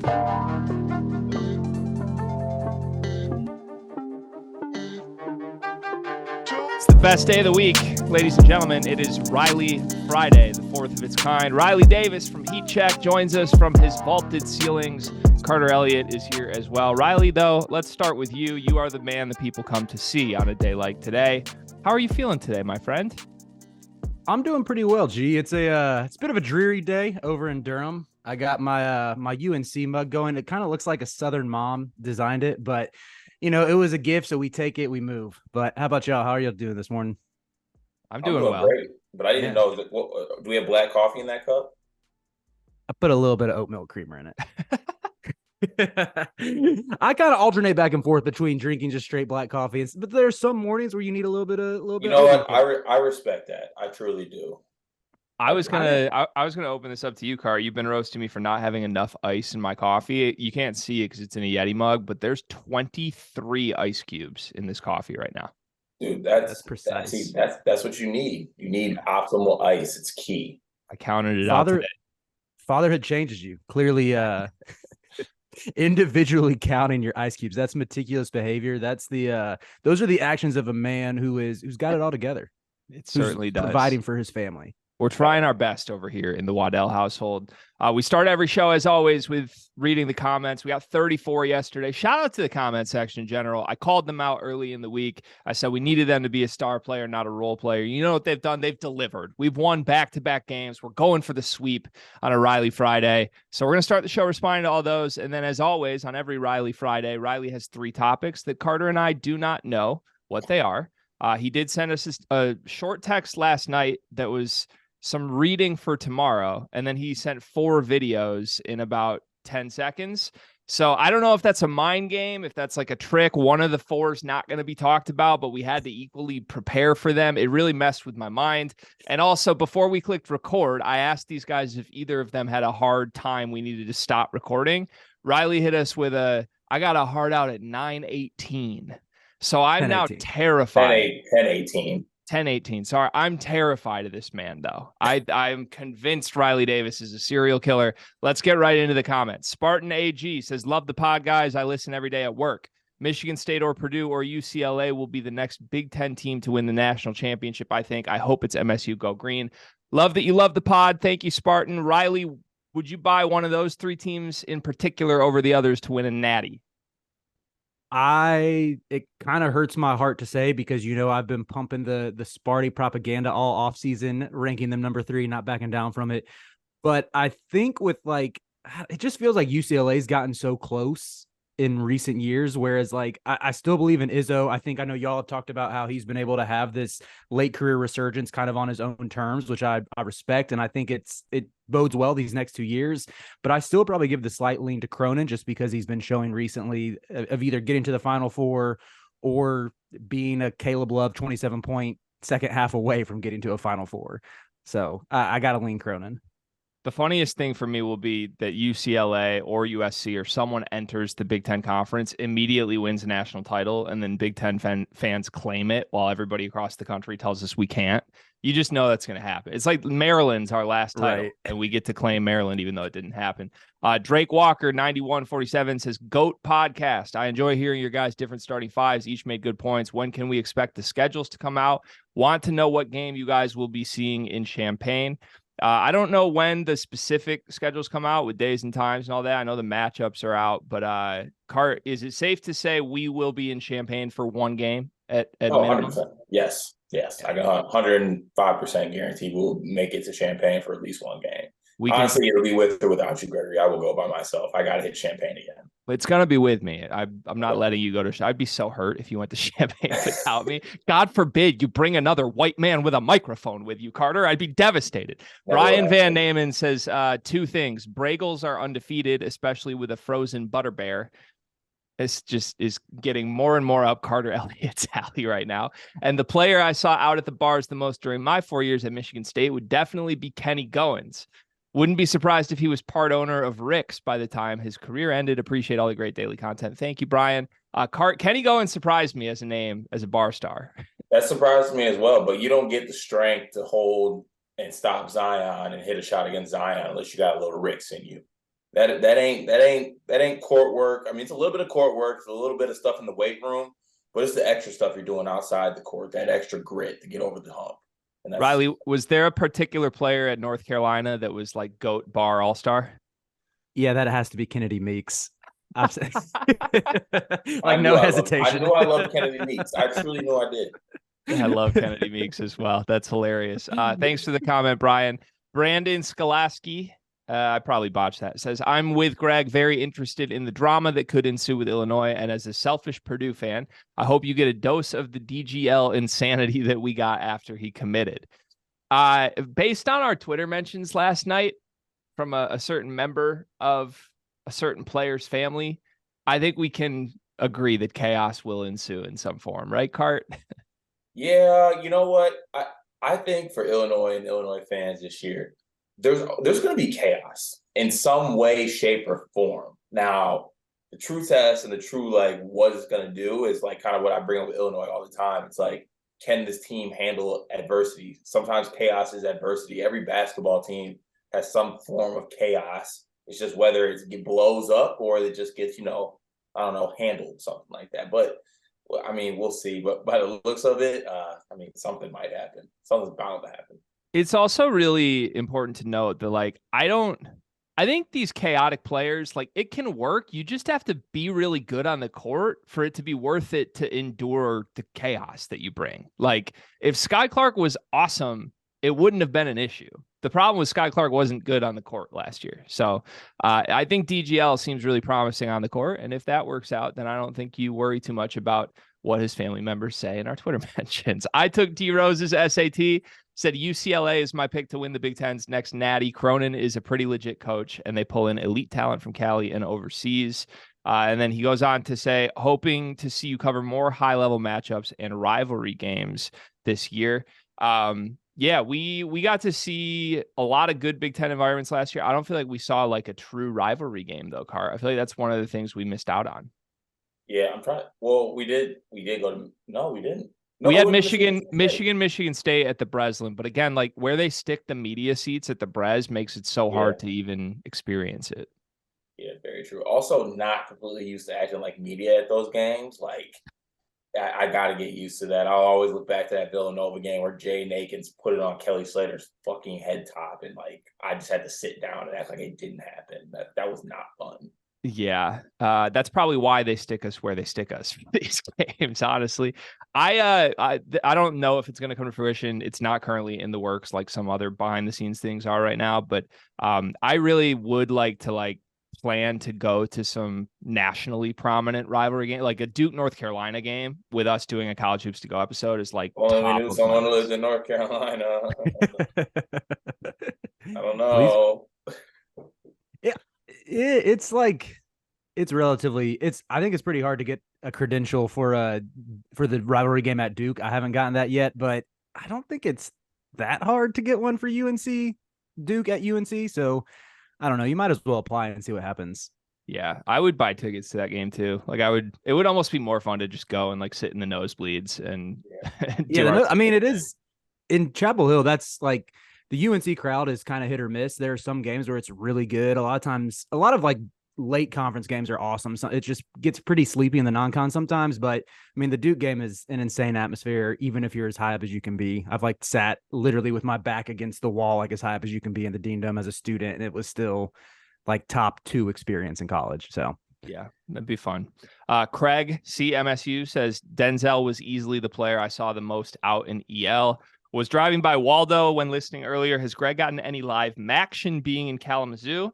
It's the best day of the week, ladies and gentlemen. It is Riley Friday, the fourth of its kind. Riley Davis from Heat Check joins us from his vaulted ceilings. Carter Elliott is here as well. Riley, though, let's start with you. You are the man that people come to see on a day like today. How are you feeling today, my friend? I'm doing pretty well, G. It's a bit of a dreary day over in Durham. I got my UNC mug going. It kind of looks like a Southern mom designed it, but it was a gift, so we take it, we move. But how about y'all? How are y'all doing this morning? I'm doing well. Great, but I didn't know that. Do we have black coffee in that cup? I put a little bit of oat milk creamer in it. I kind of alternate back and forth between drinking just straight black coffee, but there's some mornings where you need a little bit. You know what? I respect that. I truly do. I was gonna open this up to you, Car. You've been roasting me for not having enough ice in my coffee. You can't see it because it's in a Yeti mug, but there's 23 ice cubes in this coffee right now. Dude, that's precise. That's what you need. You need optimal ice. It's key. I counted it out today. Fatherhood changes you. Clearly, individually counting your ice cubes. That's meticulous behavior. That's those are the actions of a man who's got it all together. It certainly does. Providing for his family. We're trying our best over here in the Waddell household. We start every show, as always, with reading the comments. We got 34 yesterday. Shout out to the comment section in general. I called them out early in the week. I said we needed them to be a star player, not a role player. You know what they've done? They've delivered. We've won back-to-back games. We're going for the sweep on a Riley Friday. So we're going to start the show responding to all those. And then, as always, on every Riley Friday, Riley has 3 topics that Carter and I do not know what they are. He did send us a short text last night that was some reading for tomorrow, and then he sent 4 videos in about 10 seconds. So I don't know if that's a mind game, if that's like a trick. One of the 4 is not going to be talked about, but we had to equally prepare for them. It really messed with my mind. And also, before we clicked record, I asked these guys if either of them had a hard time we needed to stop recording. Riley hit us with I got a hard out at 9:18. So I'm now terrified. 10:18. 10:18. Sorry, I'm terrified of this man, though. I'm convinced Riley Davis is a serial killer. Let's get right into the comments. Spartan AG says, love the pod, guys. I listen every day at work. Michigan State or Purdue or UCLA will be the next Big Ten team to win the national championship, I think. I hope it's MSU. Go Green. Love that you love the pod. Thank you, Spartan. Riley, would you buy one of those 3 teams in particular over the others to win a natty? It kind of hurts my heart to say because, I've been pumping the Sparty propaganda all off season, ranking them number 3, not backing down from it. But I think with it just feels like UCLA's gotten so close in recent years, whereas I still believe in Izzo. I know y'all have talked about how he's been able to have this late career resurgence kind of on his own terms, which I respect. And I think it bodes well these next 2 years, but I still probably give the slight lean to Cronin just because he's been showing recently of either getting to the Final Four or being a Caleb Love 27-point second half away from getting to a Final Four. So I got to lean Cronin. The funniest thing for me will be that UCLA or USC or someone enters the Big Ten Conference, immediately wins a national title, and then Big Ten fans claim it while everybody across the country tells us we can't. You just know that's going to happen. It's like Maryland's our last title, right, and we get to claim Maryland even though it didn't happen. Drake Walker, 9147, says, GOAT podcast. I enjoy hearing your guys' different starting fives. Each made good points. When can we expect the schedules to come out? Want to know what game you guys will be seeing in Champaign. I don't know when the specific schedules come out with days and times and all that. I know the matchups are out, but Cart, is it safe to say we will be in Champaign for one game at minimum? 100%. Yes. I got 105% guarantee we'll make it to Champaign for at least one game. Honestly, it'll be with or without you, Gregory. I will go by myself. I got to hit Champaign again. It's going to be with me. I'm not letting you go to I'd be so hurt if you went to Champaign without me. God forbid you bring another white man with a microphone with you, Carter. I'd be devastated. Brian Van Namen says 2 things. Bragels are undefeated, especially with a frozen butter bear. This just is getting more and more up Carter Elliott's alley right now. And the player I saw out at the bars the most during my 4 years at Michigan State would definitely be Kenny Goins. Wouldn't be surprised if he was part owner of Rick's by the time his career ended. Appreciate all the great daily content. Thank you, Brian. Kenny Goins surprised me as a name, as a bar star. That surprised me as well, but you don't get the strength to hold and stop Zion and hit a shot against Zion unless you got a little Rick's in you. That ain't court work. I mean, it's a little bit of court work, it's a little bit of stuff in the weight room, but it's the extra stuff you're doing outside the court, that extra grit to get over the hump. And that's, Riley, was there a particular player at North Carolina that was like GOAT bar all-star? Yeah, that has to be Kennedy Meeks. Like no hesitation. I knew I loved Kennedy Meeks. I truly knew I did. I love Kennedy Meeks as well. That's hilarious. Thanks for the comment, Brian. Brandon Skolaski, I probably botched that, says, I'm with Greg, very interested in the drama that could ensue with Illinois. And as a selfish Purdue fan, I hope you get a dose of the DGL insanity that we got after he committed. Based on our Twitter mentions last night from a certain member of a certain player's family, I think we can agree that chaos will ensue in some form, right, Cart? Yeah, you know what? I think for Illinois and Illinois fans this year, there's going to be chaos in some way, shape, or form. Now, the true test and the true like what it's going to do is like kind of what I bring up with Illinois all the time. It's like, can this team handle adversity? Sometimes chaos is adversity. Every basketball team has some form of chaos. It's just whether it blows up or it just gets, handled, something like that. But I mean, we'll see. But by the looks of it, something might happen. Something's bound to happen. It's also really important to note that, like, I think these chaotic players, like, it can work. You just have to be really good on the court for it to be worth it to endure the chaos that you bring. Like, if Sky Clark was awesome, it wouldn't have been an issue. The problem was Sky Clark wasn't good on the court last year. So I think DGL seems really promising on the court. And if that works out, then I don't think you worry too much about what his family members say in our Twitter mentions. I took D Rose's SAT, said UCLA is my pick to win the Big Ten's next natty. Cronin is a pretty legit coach, and they pull in elite talent from Cali and overseas. And then he goes on to say, hoping to see you cover more high-level matchups and rivalry games this year. Yeah, we got to see a lot of good Big Ten environments last year. I don't feel like we saw like a true rivalry game though, Car. I feel like that's one of the things we missed out on. Yeah, I'm trying. Well, we did go to. No, we didn't. No, we had Michigan State at the Breslin, but again, like where they stick the media seats at the Bres makes it so hard to even experience it. Yeah, very true. Also, not completely used to acting like media at those games. Like, I got to get used to that. I'll always look back to that Villanova game where Jay Nakins put it on Kelly Slater's fucking head top, and like I just had to sit down and act like it didn't happen. That was not fun. Yeah, that's probably why they stick us where they stick us for these games. Honestly, I don't know if it's going to come to fruition. It's not currently in the works like some other behind the scenes things are right now. But I really would like to plan to go to some nationally prominent rivalry game, like a Duke North Carolina game with us doing a College Hoops to Go episode is like. Only we knew someone who lives in North Carolina. I don't know. Yeah, it's like I think it's pretty hard to get a credential for the rivalry game at Duke. I haven't gotten that yet, but I don't think it's that hard to get one for UNC Duke at UNC. So I don't know. You might as well apply and see what happens. Yeah, I would buy tickets to that game too. Like it would almost be more fun to just go and like sit in the nosebleeds and it is in Chapel Hill. That's like the UNC crowd is kind of hit or miss. There are some games where it's really good. A lot of times, a lot of like late conference games are awesome. So it just gets pretty sleepy in the non-con sometimes. But I mean, the Duke game is an insane atmosphere, even if you're as high up as you can be. I've like sat literally with my back against the wall, like as high up as you can be in the Dean Dome as a student. And it was still like top 2 experience in college. So yeah, that'd be fun. Craig CMSU says Denzel was easily the player I saw the most out in EL. Was driving by Waldo when listening earlier. Has Greg gotten any live Maction being in Kalamazoo?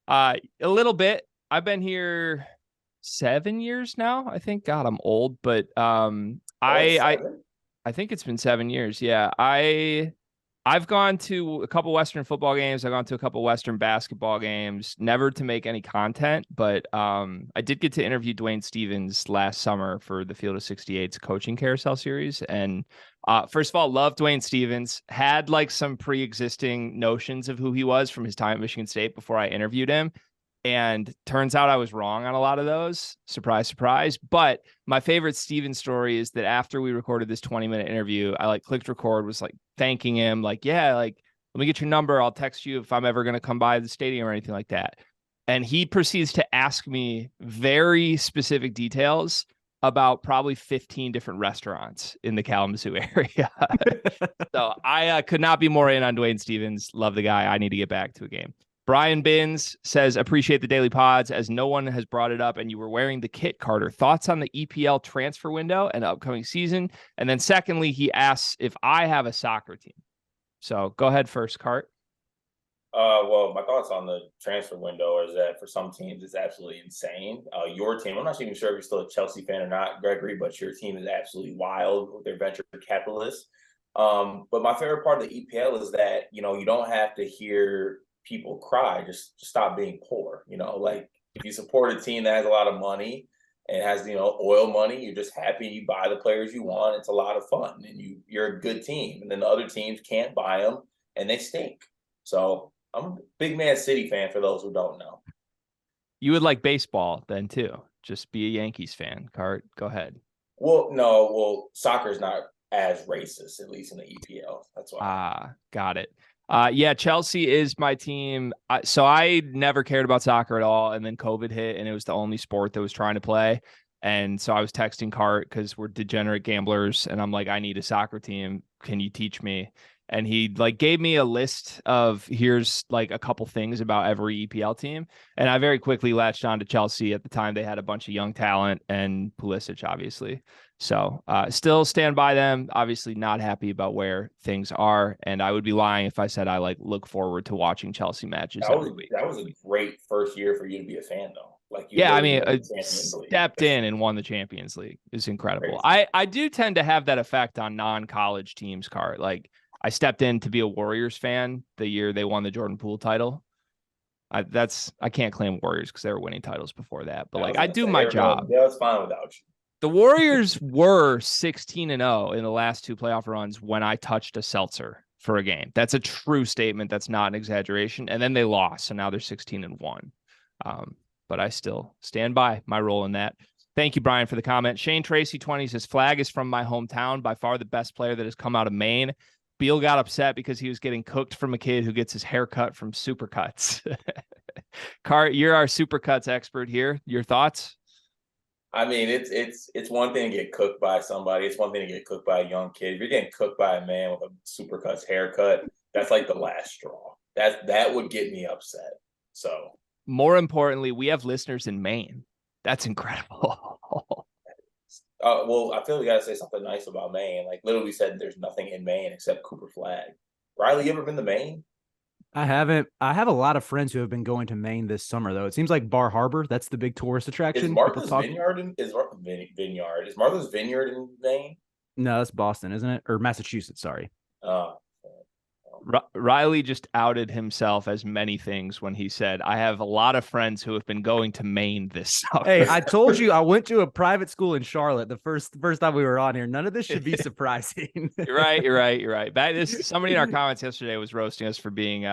A little bit. I've been here 7 years now. I think. God, I'm old, but I think it's been 7 years. Yeah, I've gone to a couple Western football games. I've gone to a couple Western basketball games. Never to make any content, but I did get to interview Dwayne Stevens last summer for the Field of 68's coaching carousel series. And first of all, love Dwayne Stevens. Had like some pre-existing notions of who he was from his time at Michigan State before I interviewed him. And turns out I was wrong on a lot of those. Surprise, surprise. But my favorite Steven story is that after we recorded this 20-minute interview, I like clicked record, was like thanking him. Like, yeah, like, let me get your number. I'll text you if I'm ever going to come by the stadium or anything like that. And he proceeds to ask me very specific details about probably 15 different restaurants in the Kalamazoo area. So I could not be more in on Dwayne Stevens. Love the guy. I need to get back to a game. Brian Binns says, appreciate the daily pods as no one has brought it up and you were wearing the kit, Carter. Thoughts on the EPL transfer window and upcoming season? And then secondly, he asks if I have a soccer team. So go ahead first, Cart. Well, my thoughts on the transfer window is that for some teams, it's absolutely insane. Your team, I'm not even sure if you're still a Chelsea fan or not, Gregory, but your team is absolutely wild with their venture capitalists. But my favorite part of the EPL is that, you don't have to hear people cry. Just stop being poor. Like if you support a team that has a lot of money and has, oil money, you're just happy you buy the players you want. It's a lot of fun and you're a good team. And then the other teams can't buy them and they stink. So I'm a big Man City fan for those who don't know. You would like baseball then too. Just be a Yankees fan. Cart, go ahead. Well, no. Well, soccer is not as racist, at least in the EPL. That's why. Got it. Yeah, Chelsea is my team. So I never cared about soccer at all. And then COVID hit and it was the only sport that was trying to play. And so I was texting Cart because we're degenerate gamblers. And I'm like, I need a soccer team. Can you teach me? And he gave me a list of here's a couple things about every EPL team. And I very quickly latched on to Chelsea. At the time, they had a bunch of young talent and Pulisic, obviously. So still stand by them. Obviously not happy about where things are. And I would be lying if I said I look forward to watching Chelsea matches every week. That was a great first year for you to be a fan, though. Stepped in and won the Champions League. It's incredible. I do tend to have that effect on non-college teams, Cart. I stepped in to be a Warriors fan the year they won the Jordan Poole title. I can't claim Warriors because they were winning titles before that, but I do my job. Yeah, it's fine without you. The Warriors were 16-0 in the last two playoff runs when I touched a seltzer for a game. That's a true statement. That's not an exaggeration. And then they lost, so now they're 16-1. But I still stand by my role in that. Thank you, Brian, for the comment. Shane Tracy 20 says, Flag is from my hometown, by far the best player that has come out of Maine. Beal got upset because he was getting cooked from a kid who gets his hair cut from Supercuts. Cart, you're our Supercuts expert here. Your thoughts? I mean, it's one thing to get cooked by somebody. It's one thing to get cooked by a young kid. If you're getting cooked by a man with a Supercuts haircut, that's the last straw. That would get me upset. So, more importantly, we have listeners in Maine. That's incredible. Well, I feel we got to say something nice about Maine. Literally said there's nothing in Maine except Cooper Flag. Riley, you ever been to Maine? I haven't. I have a lot of friends who have been going to Maine this summer, though. It seems like Bar Harbor, that's the big tourist attraction. Is Martha's Vineyard in Maine? No, that's Boston, isn't it? Or Massachusetts, sorry. Riley just outed himself as many things when he said, I have a lot of friends who have been going to Maine this summer. Hey, I told you I went to a private school in Charlotte the first time we were on here. None of this should be surprising. You're right. Somebody in our comments yesterday was roasting us for being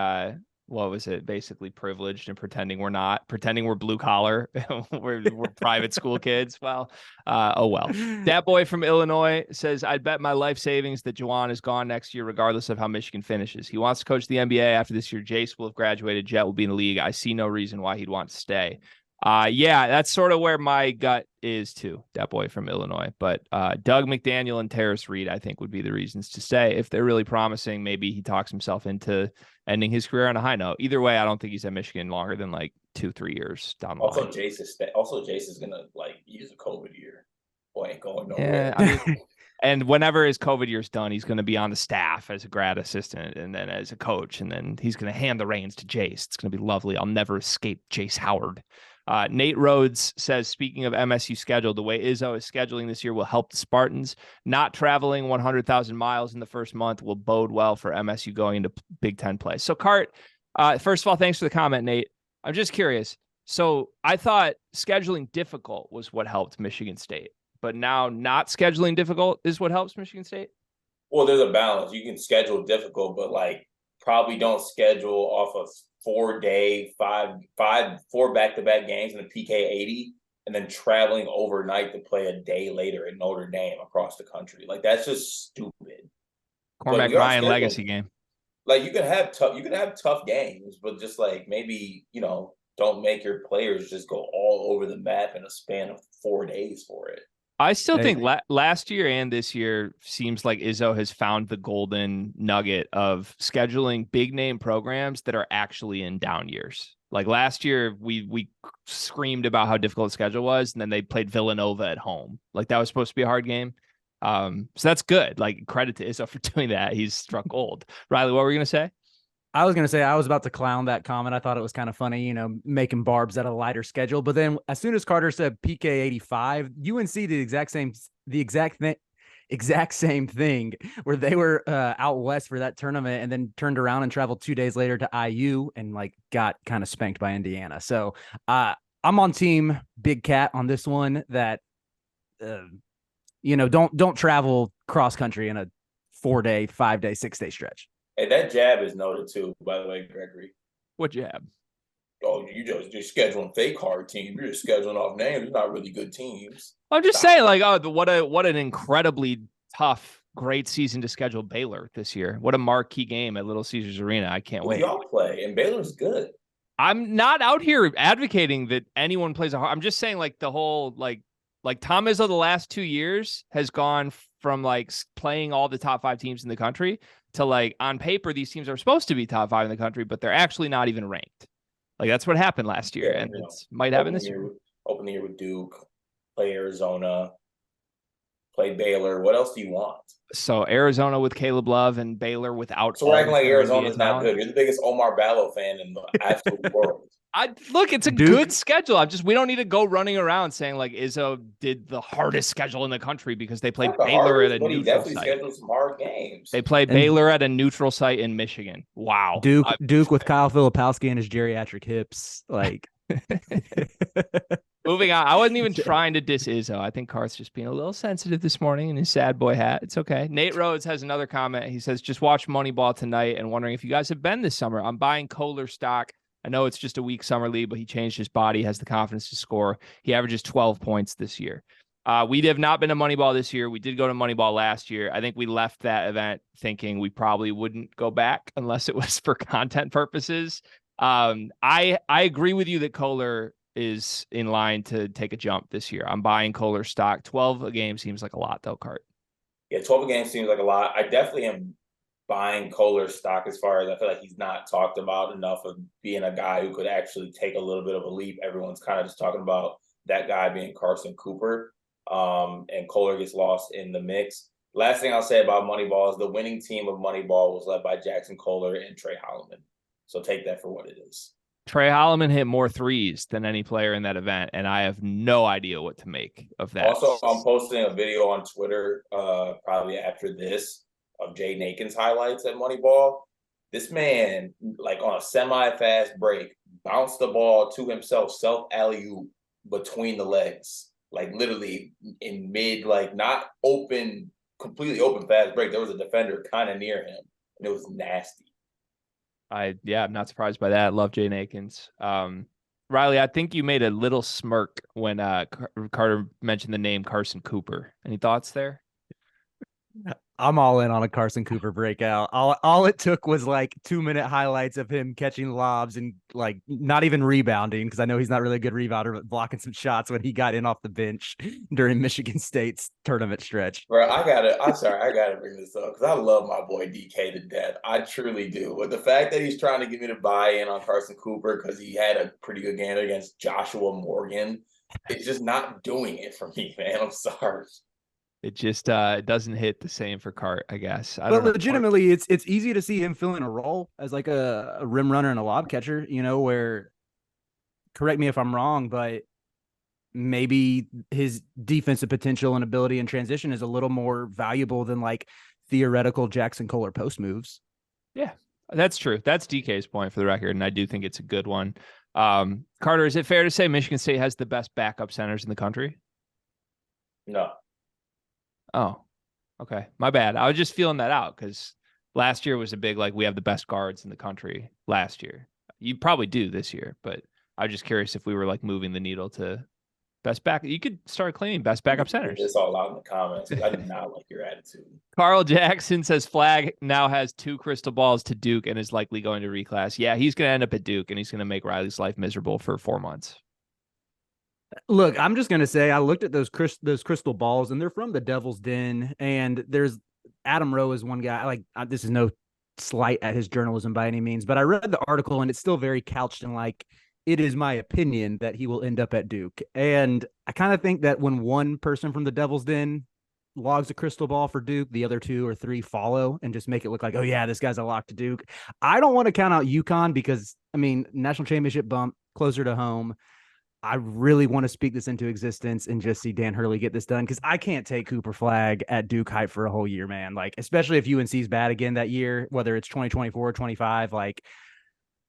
what was it? Basically privileged and pretending we're not, pretending we're blue collar. we're private school kids. Well, oh well. That boy from Illinois says, I'd bet my life savings that Juwan is gone next year, regardless of how Michigan finishes. He wants to coach the NBA after this year. Jace will have graduated. Jet will be in the league. I see no reason why he'd want to stay. Yeah, that's sort of where my gut is too. That boy from Illinois, but Doug McDaniel and Terrace Reed, I think, would be the reasons to stay. If they're really promising, maybe he talks himself into ending his career on a high note. Either way, I don't think he's at Michigan longer than 2-3 years down the line. Jace is gonna use a COVID year. Boy, ain't going nowhere. Yeah, I mean, and whenever his COVID year's done, he's going to be on the staff as a grad assistant and then as a coach, and then he's going to hand the reins to Jace. It's going to be lovely. I'll never escape Jace Howard. Nate Rhodes says, speaking of MSU schedule, the way Izzo is scheduling this year will help the Spartans. Not traveling 100,000 miles in the first month will bode well for MSU going into Big Ten play. So, Cart, first of all, thanks for the comment, Nate. I'm just curious. So I thought scheduling difficult was what helped Michigan State, but now not scheduling difficult is what helps Michigan State? Well, there's a balance. You can schedule difficult, but probably don't schedule off of 4 back-to-back games in a PK 80 and then traveling overnight to play a day later in Notre Dame across the country. That's just stupid. Cormac Ryan legacy game. You can have tough games, but just maybe, don't make your players just go all over the map in a span of 4 days for it. I still think last year and this year seems like Izzo has found the golden nugget of scheduling big name programs that are actually in down years. Like last year, we screamed about how difficult the schedule was, and then they played Villanova at home. Like that was supposed to be a hard game. So that's good. Like credit to Izzo for doing that. He's struck gold. Riley, what were you going to say? I was going to say, I was about to clown that comment. I thought it was kind of funny, you know, making barbs at a lighter schedule. But then as soon as Carter said PK 85, UNC did the exact same thing where they were out west for that tournament and then turned around and traveled 2 days later to IU and like got kind of spanked by Indiana. So I'm on team Big Cat on this one that, you know, don't travel cross country in a 4-day, 5-day, 6-day stretch. Hey, that jab is noted too, by the way, Gregory. What jab? Oh, you're scheduling fake hard teams. You're just scheduling off names. They're not really good teams. I'm just saying, like, oh, what an incredibly tough, great season to schedule Baylor this year. What a marquee game at Little Caesars Arena. I can't wait. Y'all play, and Baylor's good. I'm not out here advocating that anyone plays a hard. I'm just saying, like, the whole like Tom Izzo the last 2 years has gone from like playing all the top 5 teams in the country to like on paper these teams are supposed to be top 5 in the country, but they're actually not even ranked. Like that's what happened last year, and it might happen this year. Open the year with Duke, play Arizona, play Baylor. What else do you want? So Arizona with Caleb Love and Baylor without. So we're acting like Arizona's not good. You're the biggest Omar Ballo fan in the absolute world. Look, it's a good schedule. We don't need to go running around saying like Izzo did the hardest schedule in the country because they played Baylor at a neutral site. Scheduled some hard games. They played Baylor at a neutral site in Michigan. Wow. Duke with Kyle Filipowski and his geriatric hips. Like moving on. I wasn't even trying to diss Izzo. I think Carth's just being a little sensitive this morning in his sad boy hat. It's okay. Nate Rhodes has another comment. He says, just watch Moneyball tonight and wondering if you guys have been this summer. I'm buying Kohler stock. I know it's just a weak summer league, but he changed his body, has the confidence to score. He averages 12 points this year. We have not been to Moneyball this year. We did go to Moneyball last year. I think we left that event thinking we probably wouldn't go back unless it was for content purposes. I agree with you that Kohler is in line to take a jump this year. I'm buying Kohler stock. 12 a game seems like a lot, though, Cart. Yeah, 12 a game seems like a lot. I definitely am buying Kohler stock as far as I feel like he's not talked about enough of being a guy who could actually take a little bit of a leap. Everyone's kind of just talking about that guy being Carson Cooper, and Kohler gets lost in the mix. Last thing I'll say about Moneyball is the winning team of Moneyball was led by Jackson Kohler and Trey Holloman. So take that for what it is. Trey Holloman hit more threes than any player in that event, and I have no idea what to make of that. Also, I'm posting a video on Twitter probably after this of Jay Nakin's highlights at Moneyball. This man, like on a semi-fast break, bounced the ball to himself, self-alley-oop between the legs. Like literally in mid, like not open, completely open fast break. There was a defender kind of near him, and it was nasty. I'm not surprised by that. Love Jay Nakins. Riley, I think you made a little smirk when Carter mentioned the name Carson Cooper. Any thoughts there? I'm all in on a Carson Cooper breakout. All it took was like 2-minute highlights of him catching lobs and like not even rebounding, because I know he's not really a good rebounder, but blocking some shots when he got in off the bench during Michigan State's tournament stretch. Bro, I gotta bring this up because I love my boy DK to death. I truly do. But the fact that he's trying to get me to buy in on Carson Cooper because he had a pretty good game against Joshua Morgan, it's just not doing it for me, man. I'm sorry. It just doesn't hit the same for Cart, I guess. But legitimately, it's easy to see him filling a role as like a rim runner and a lob catcher, you know, where, correct me if I'm wrong, but maybe his defensive potential and ability in transition is a little more valuable than like theoretical Jackson Kohler post moves. Yeah, that's true. That's DK's point for the record, and I do think it's a good one. Carter, is it fair to say Michigan State has the best backup centers in the country? No. Oh, okay. My bad. I was just feeling that out because last year was a big, like, we have the best guards in the country last year. You probably do this year, but I was just curious if we were like moving the needle to Best back. You could start claiming best backup centers. Get this all out in the comments. I do not like your attitude. Carl Jackson says Flag now has 2 crystal balls to Duke and is likely going to reclass. Yeah, he's going to end up at Duke, and he's going to make Riley's life miserable for 4 months. Look, I'm just going to say I looked at those crystal balls, and they're from the Devil's Den, and there's Adam Rowe is one guy. This is no slight at his journalism by any means, but I read the article, and it's still very couched in it is my opinion that he will end up at Duke. And I kind of think that when one person from the Devil's Den logs a crystal ball for Duke, the other 2 or 3 follow and just make it look like, oh yeah, this guy's a lock to Duke. I don't want to count out UConn because, national championship bump, closer to home. I really want to speak this into existence and just see Dan Hurley get this done, because I can't take Cooper Flag at Duke hype for a whole year, man. Especially if UNC's bad again that year, whether it's 2024 or 25,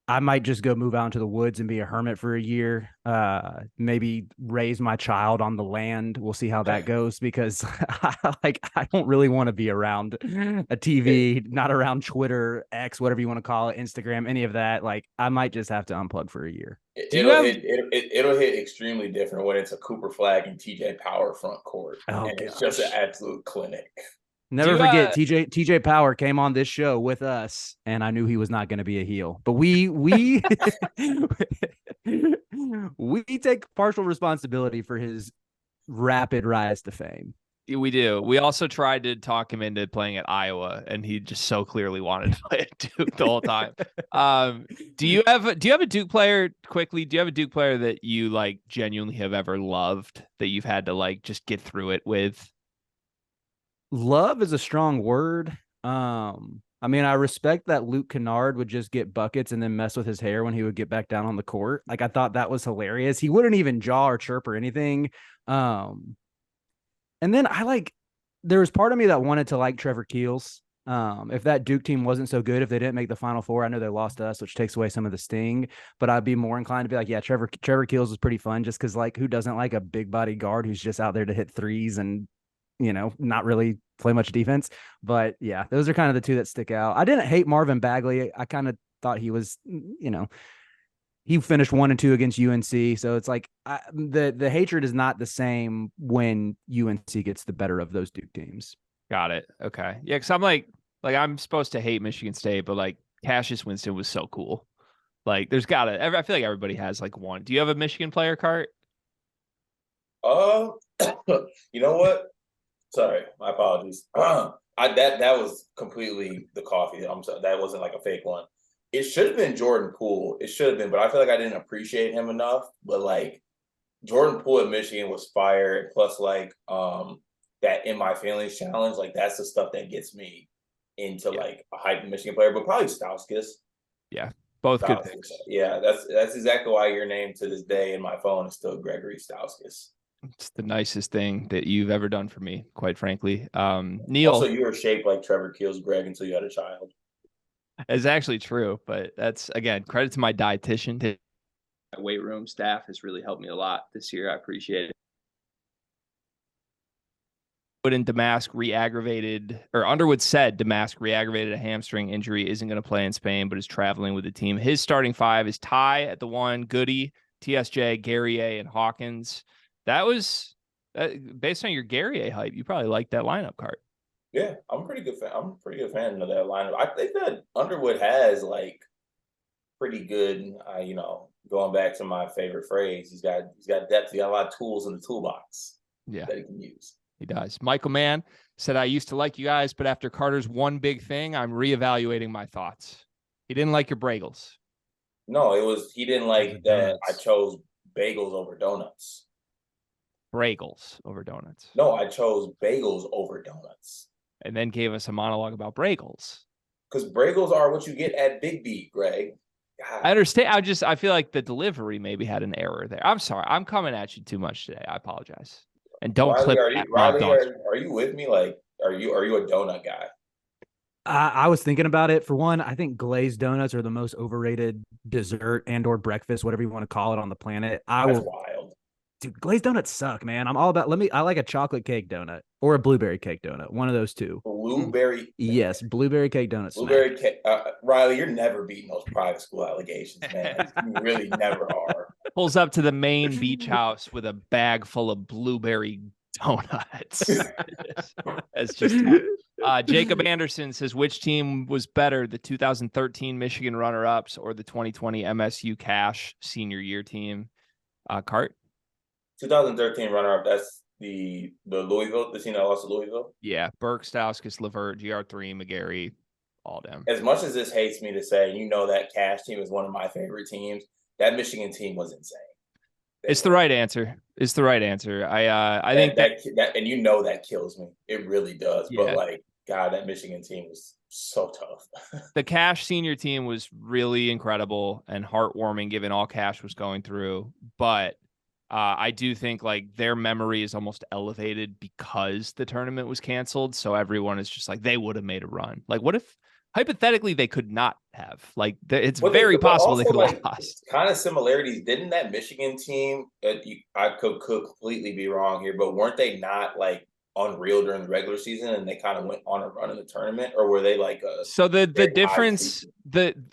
I might just go move out into the woods and be a hermit for a year. Maybe raise my child on the land. We'll see how that goes, because I don't really want to be around a TV, not around Twitter, X, whatever you want to call it, Instagram, any of that. I might just have to unplug for a year. It'll hit extremely different when it's a Cooper Flag and TJ Power front court. And it's just an absolute clinic. Never forget, TJ Power came on this show with us, and I knew he was not going to be a heel. But we we take partial responsibility for his rapid rise to fame. We do. We also tried to talk him into playing at Iowa, and he just so clearly wanted to play at Duke the whole time. Do you have a Duke player quickly? Do you have a Duke player that you genuinely have ever loved that you've had to just get through it with? Love is a strong word. I respect that Luke Kennard would just get buckets and then mess with his hair when he would get back down on the court. I thought that was hilarious. He wouldn't even jaw or chirp or anything. And then there was part of me that wanted to like Trevor Keels. If that Duke team wasn't so good, if they didn't make the Final Four, I know they lost to us, which takes away some of the sting, but I'd be more inclined to be yeah, Trevor Keels is pretty fun, just because who doesn't like a big body guard who's just out there to hit threes and not really play much defense. But yeah, those are kind of the 2 that stick out. I didn't hate Marvin Bagley. I kind of thought he was, he finished 1 and 2 against UNC. So it's the hatred is not the same when UNC gets the better of those Duke teams. Got it. Okay. Yeah. Cause I'm I'm supposed to hate Michigan State, but Cassius Winston was so cool. I feel like everybody has one. Do you have a Michigan player, Cart? You know what? Sorry, my apologies. That was completely the coffee. I'm sorry, that wasn't a fake one. It should have been Jordan Poole. It should have been, but I feel like I didn't appreciate him enough. But Jordan Poole at Michigan was fire. Plus, that In My Feelings challenge, that's the stuff that gets me into a hype Michigan player. But probably Stauskas. Yeah, both good picks. Yeah, that's exactly why your name to this day in my phone is still Gregory Stauskas. It's the nicest thing that you've ever done for me, quite frankly. Neil. Also, you were shaped like Trevor Keels, Greg, until you had a child. It's actually true, but that's, again, credit to my dietitian. My weight room staff has really helped me a lot this year. I appreciate it. Underwood said Damask re-aggravated a hamstring injury, isn't going to play in Spain, but is traveling with the team. His starting 5 is Ty at the 1, Goody, TSJ, Guerrier, and Hawkins. That was based on your Guerrier hype. You probably liked that lineup, Cart. Yeah, I'm a pretty good fan. I'm a pretty good fan of that lineup. I think that Underwood has pretty good. Going back to my favorite phrase, he's got depth. He got a lot of tools in the toolbox. Yeah, that he can use. He does. Michael Mann said, "I used to like you guys, but after Carter's one big thing, I'm reevaluating my thoughts." He didn't like your bagels. No, he didn't like that I chose bagels over donuts. Bagels over donuts. No, I chose bagels over donuts. And then gave us a monologue about bagels. Because bagels are what you get at Big B, Greg. God. I understand. I feel like the delivery maybe had an error there. I'm sorry. I'm coming at you too much today. I apologize. And don't Riley, clip. Are you with me? Are you a donut guy? I was thinking about it. For one, I think glazed donuts are the most overrated dessert and/or breakfast, whatever you want to call it, on the planet. That's wild. Dude, glazed donuts suck, man. I'm all about. I like a chocolate cake donut or a blueberry cake donut. One of those 2. Blueberry. Yes, blueberry cake donuts. Blueberry cake. Riley, you're never beating those private school allegations, man. You really never are. Pulls up to the main beach house with a bag full of blueberry donuts. That's just Jacob Anderson says, which team was better, the 2013 Michigan runner-ups or the 2020 MSU Cash senior year team? Cart? 2013 runner-up, that's the Louisville, the team that lost to Louisville? Yeah, Burke, Stauskas, Levert, GR3, McGarry, all them. As much as this hates me to say, that Cash team is one of my favorite teams. That Michigan team was insane. It's the right answer. It's the right answer. I think that and that kills me. It really does. Yeah. But God, that Michigan team was so tough. The Cash senior team was really incredible and heartwarming, given all Cash was going through. But I do think their memory is almost elevated because the tournament was canceled. So everyone is just they would have made a run. What if hypothetically they could not have? It's very possible they could have lost. Kind of similarities. Didn't that Michigan team? I could completely be wrong here, but weren't they not unreal during the regular season, and they kind of went on a run in the tournament, or were they so the difference?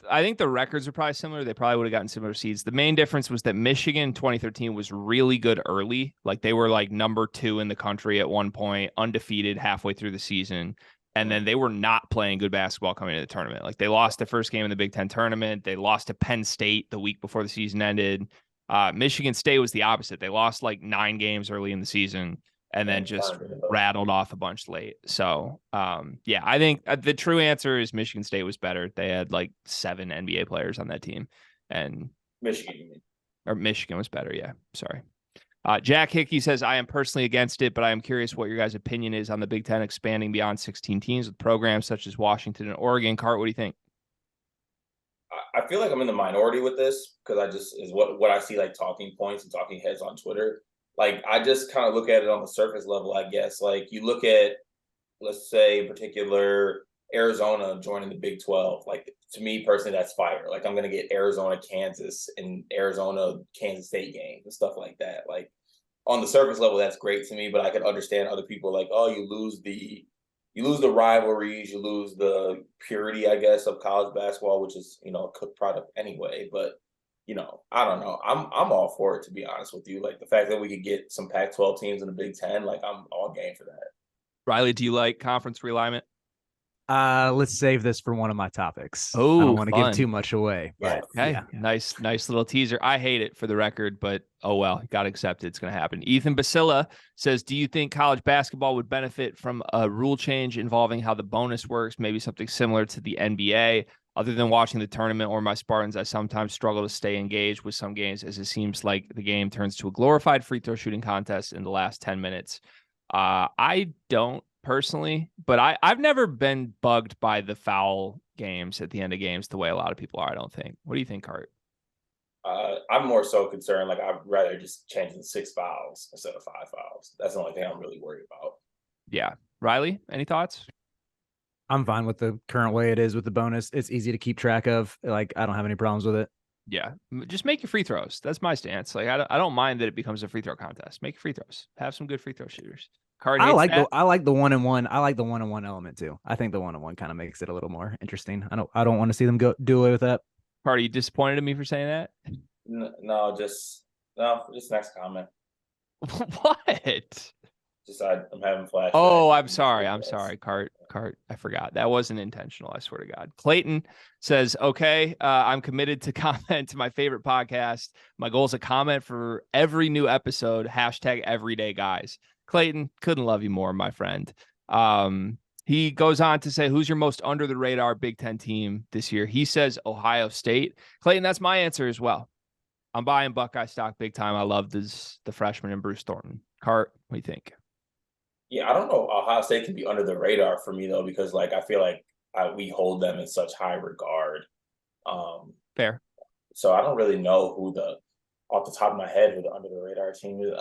I think the records are probably similar. They probably would have gotten similar seeds. The main difference was that Michigan 2013 was really good early. They were number 2 in the country at one point, undefeated halfway through the season. And then they were not playing good basketball coming into the tournament. They lost the first game in the Big Ten tournament. They lost to Penn State the week before the season ended. Michigan State was the opposite. They lost 9 games early in the season and then just rattled off a bunch late. So, I think the true answer is Michigan State was better. They had 7 NBA players on that team. And Michigan was better. Yeah, sorry. Jack Hickey says, I am personally against it, but I am curious what your guys' opinion is on the Big Ten expanding beyond 16 teams with programs such as Washington and Oregon. Cart, what do you think? I feel like I'm in the minority with this because I just is what I see talking points and talking heads on Twitter. I just kind of look at it on the surface level, I guess. You look at, let's say in particular, Arizona joining the Big 12. To me personally, that's fire. I'm going to get Arizona, Kansas, and Arizona, Kansas State games and stuff like that. On the surface level, that's great to me, but I could understand other people you lose the rivalries, you lose the purity, I guess, of college basketball, which is, a cooked product anyway. But, I don't know. I'm all for it, to be honest with you. The fact that we could get some Pac-12 teams in the Big Ten, I'm all game for that. Riley, do you like conference realignment? Let's save this for one of my topics. Oh, I don't want to give too much away. Yeah. Okay. Yeah. Nice little teaser. I hate it, for the record, but oh well, got to accept it. It's going to happen. Ethan Basilla says, do you think college basketball would benefit from a rule change involving how the bonus works? Maybe something similar to the NBA. Other than watching the tournament or my Spartans, I sometimes struggle to stay engaged with some games, as it seems like the game turns to a glorified free throw shooting contest in the last 10 minutes. I don't personally, but I've never been bugged by the foul games at the end of games the way a lot of people are, I don't think. What do you think, Cart? I'm more so concerned, I'd rather just change the 6 fouls instead of 5 fouls. That's the only thing I'm really worried about. Yeah. Riley, any thoughts? I'm fine with the current way it is with the bonus. It's easy to keep track of. I don't have any problems with it. Yeah. Just make your free throws. That's my stance. I don't mind that it becomes a free throw contest. Make your free throws. Have some good free throw shooters. I like the 1-on-1. I like the 1-on-1 element too. I think the 1-on-1 kind of makes it a little more interesting. I don't want to see them do away with that. Are you disappointed in me for saying that? No, just next comment. What? I'm having flashbacks. Oh, I'm sorry. Cart. I forgot. That wasn't intentional. I swear to God. Clayton says, okay, I'm committed to comment to my favorite podcast. My goal is a comment for every new episode. #everyday guys. Clayton, couldn't love you more, my friend. He goes on to say, who's your most under the radar Big Ten team this year? He says Ohio State. Clayton, that's my answer as well. I'm buying Buckeye stock big time. I love the freshman and Bruce Thornton. Cart, what do you think? Yeah, I don't know. Ohio State can be under the radar for me though, because I feel like we hold them in such high regard. Fair. So I don't really know off the top of my head, who the under the radar team is.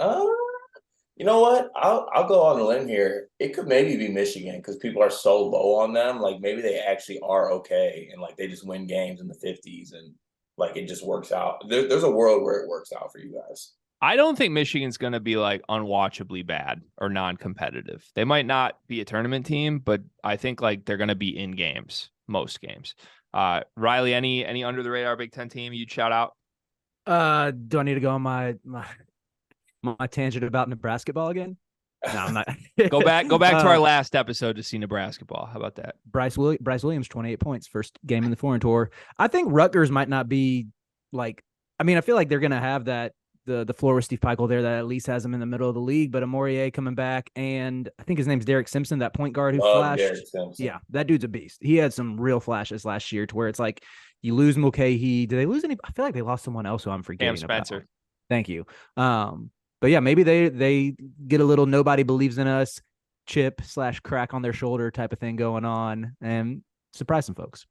You know what? I'll go on a limb here. It could maybe be Michigan because people are so low on them. Maybe they actually are okay and they just win games in the 50s and it just works out. There's a world where it works out for you guys. I don't think Michigan's going to be unwatchably bad or non-competitive. They might not be a tournament team, but I think they're going to be in games, most games. Riley, any under the radar Big Ten team you'd shout out? Do I need to go on my tangent about Nebraska ball again? No, I'm not. Go back to our last episode to see Nebraska ball. How about that? Bryce Williams, 28 points, first game in the foreign tour. I think Rutgers might not be like. I mean, I feel like they're gonna have that the floor with Steve Peichel there that at least has him in the middle of the league. But Amorie coming back, and I think his name's Derek Simpson, that point guard who flashed. Yeah, that dude's a beast. He had some real flashes last year to where it's like you lose Mulcahy. Did they lose any? I feel like they lost someone else who I'm forgetting Cam Spencer. about. Thank you. But yeah, maybe they get a little nobody believes in us chip / crack on their shoulder type of thing going on and surprise some folks.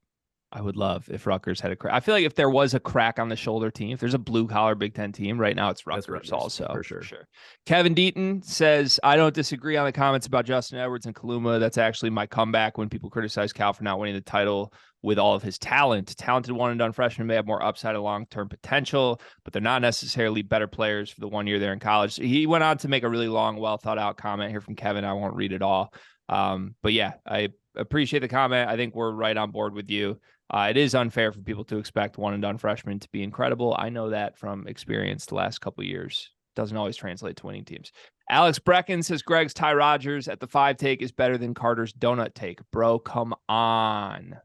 I would love if Rutgers had a crack. I feel like if there was a crack on the shoulder team, if there's a blue collar Big Ten team right now, it's Rutgers also. For sure. Kevin Deaton says, I don't disagree on the comments about Justin Edwards and Kaluma. That's actually my comeback when people criticize Cal for not winning the title with all of his talent. Talented one and done freshmen may have more upside and long-term potential, but they're not necessarily better players for the 1 year they're in college. So he went on to make a really long, well thought out comment here from Kevin. I won't read it all. But yeah, I appreciate the comment. I think we're right on board with you. It is unfair for people to expect one and done freshmen to be incredible. I know that from experience the last couple of years. Doesn't always translate to winning teams. Alex Brecken says Greg's Ty Rodgers at the 5 take is better than Carter's donut take. Bro, come on.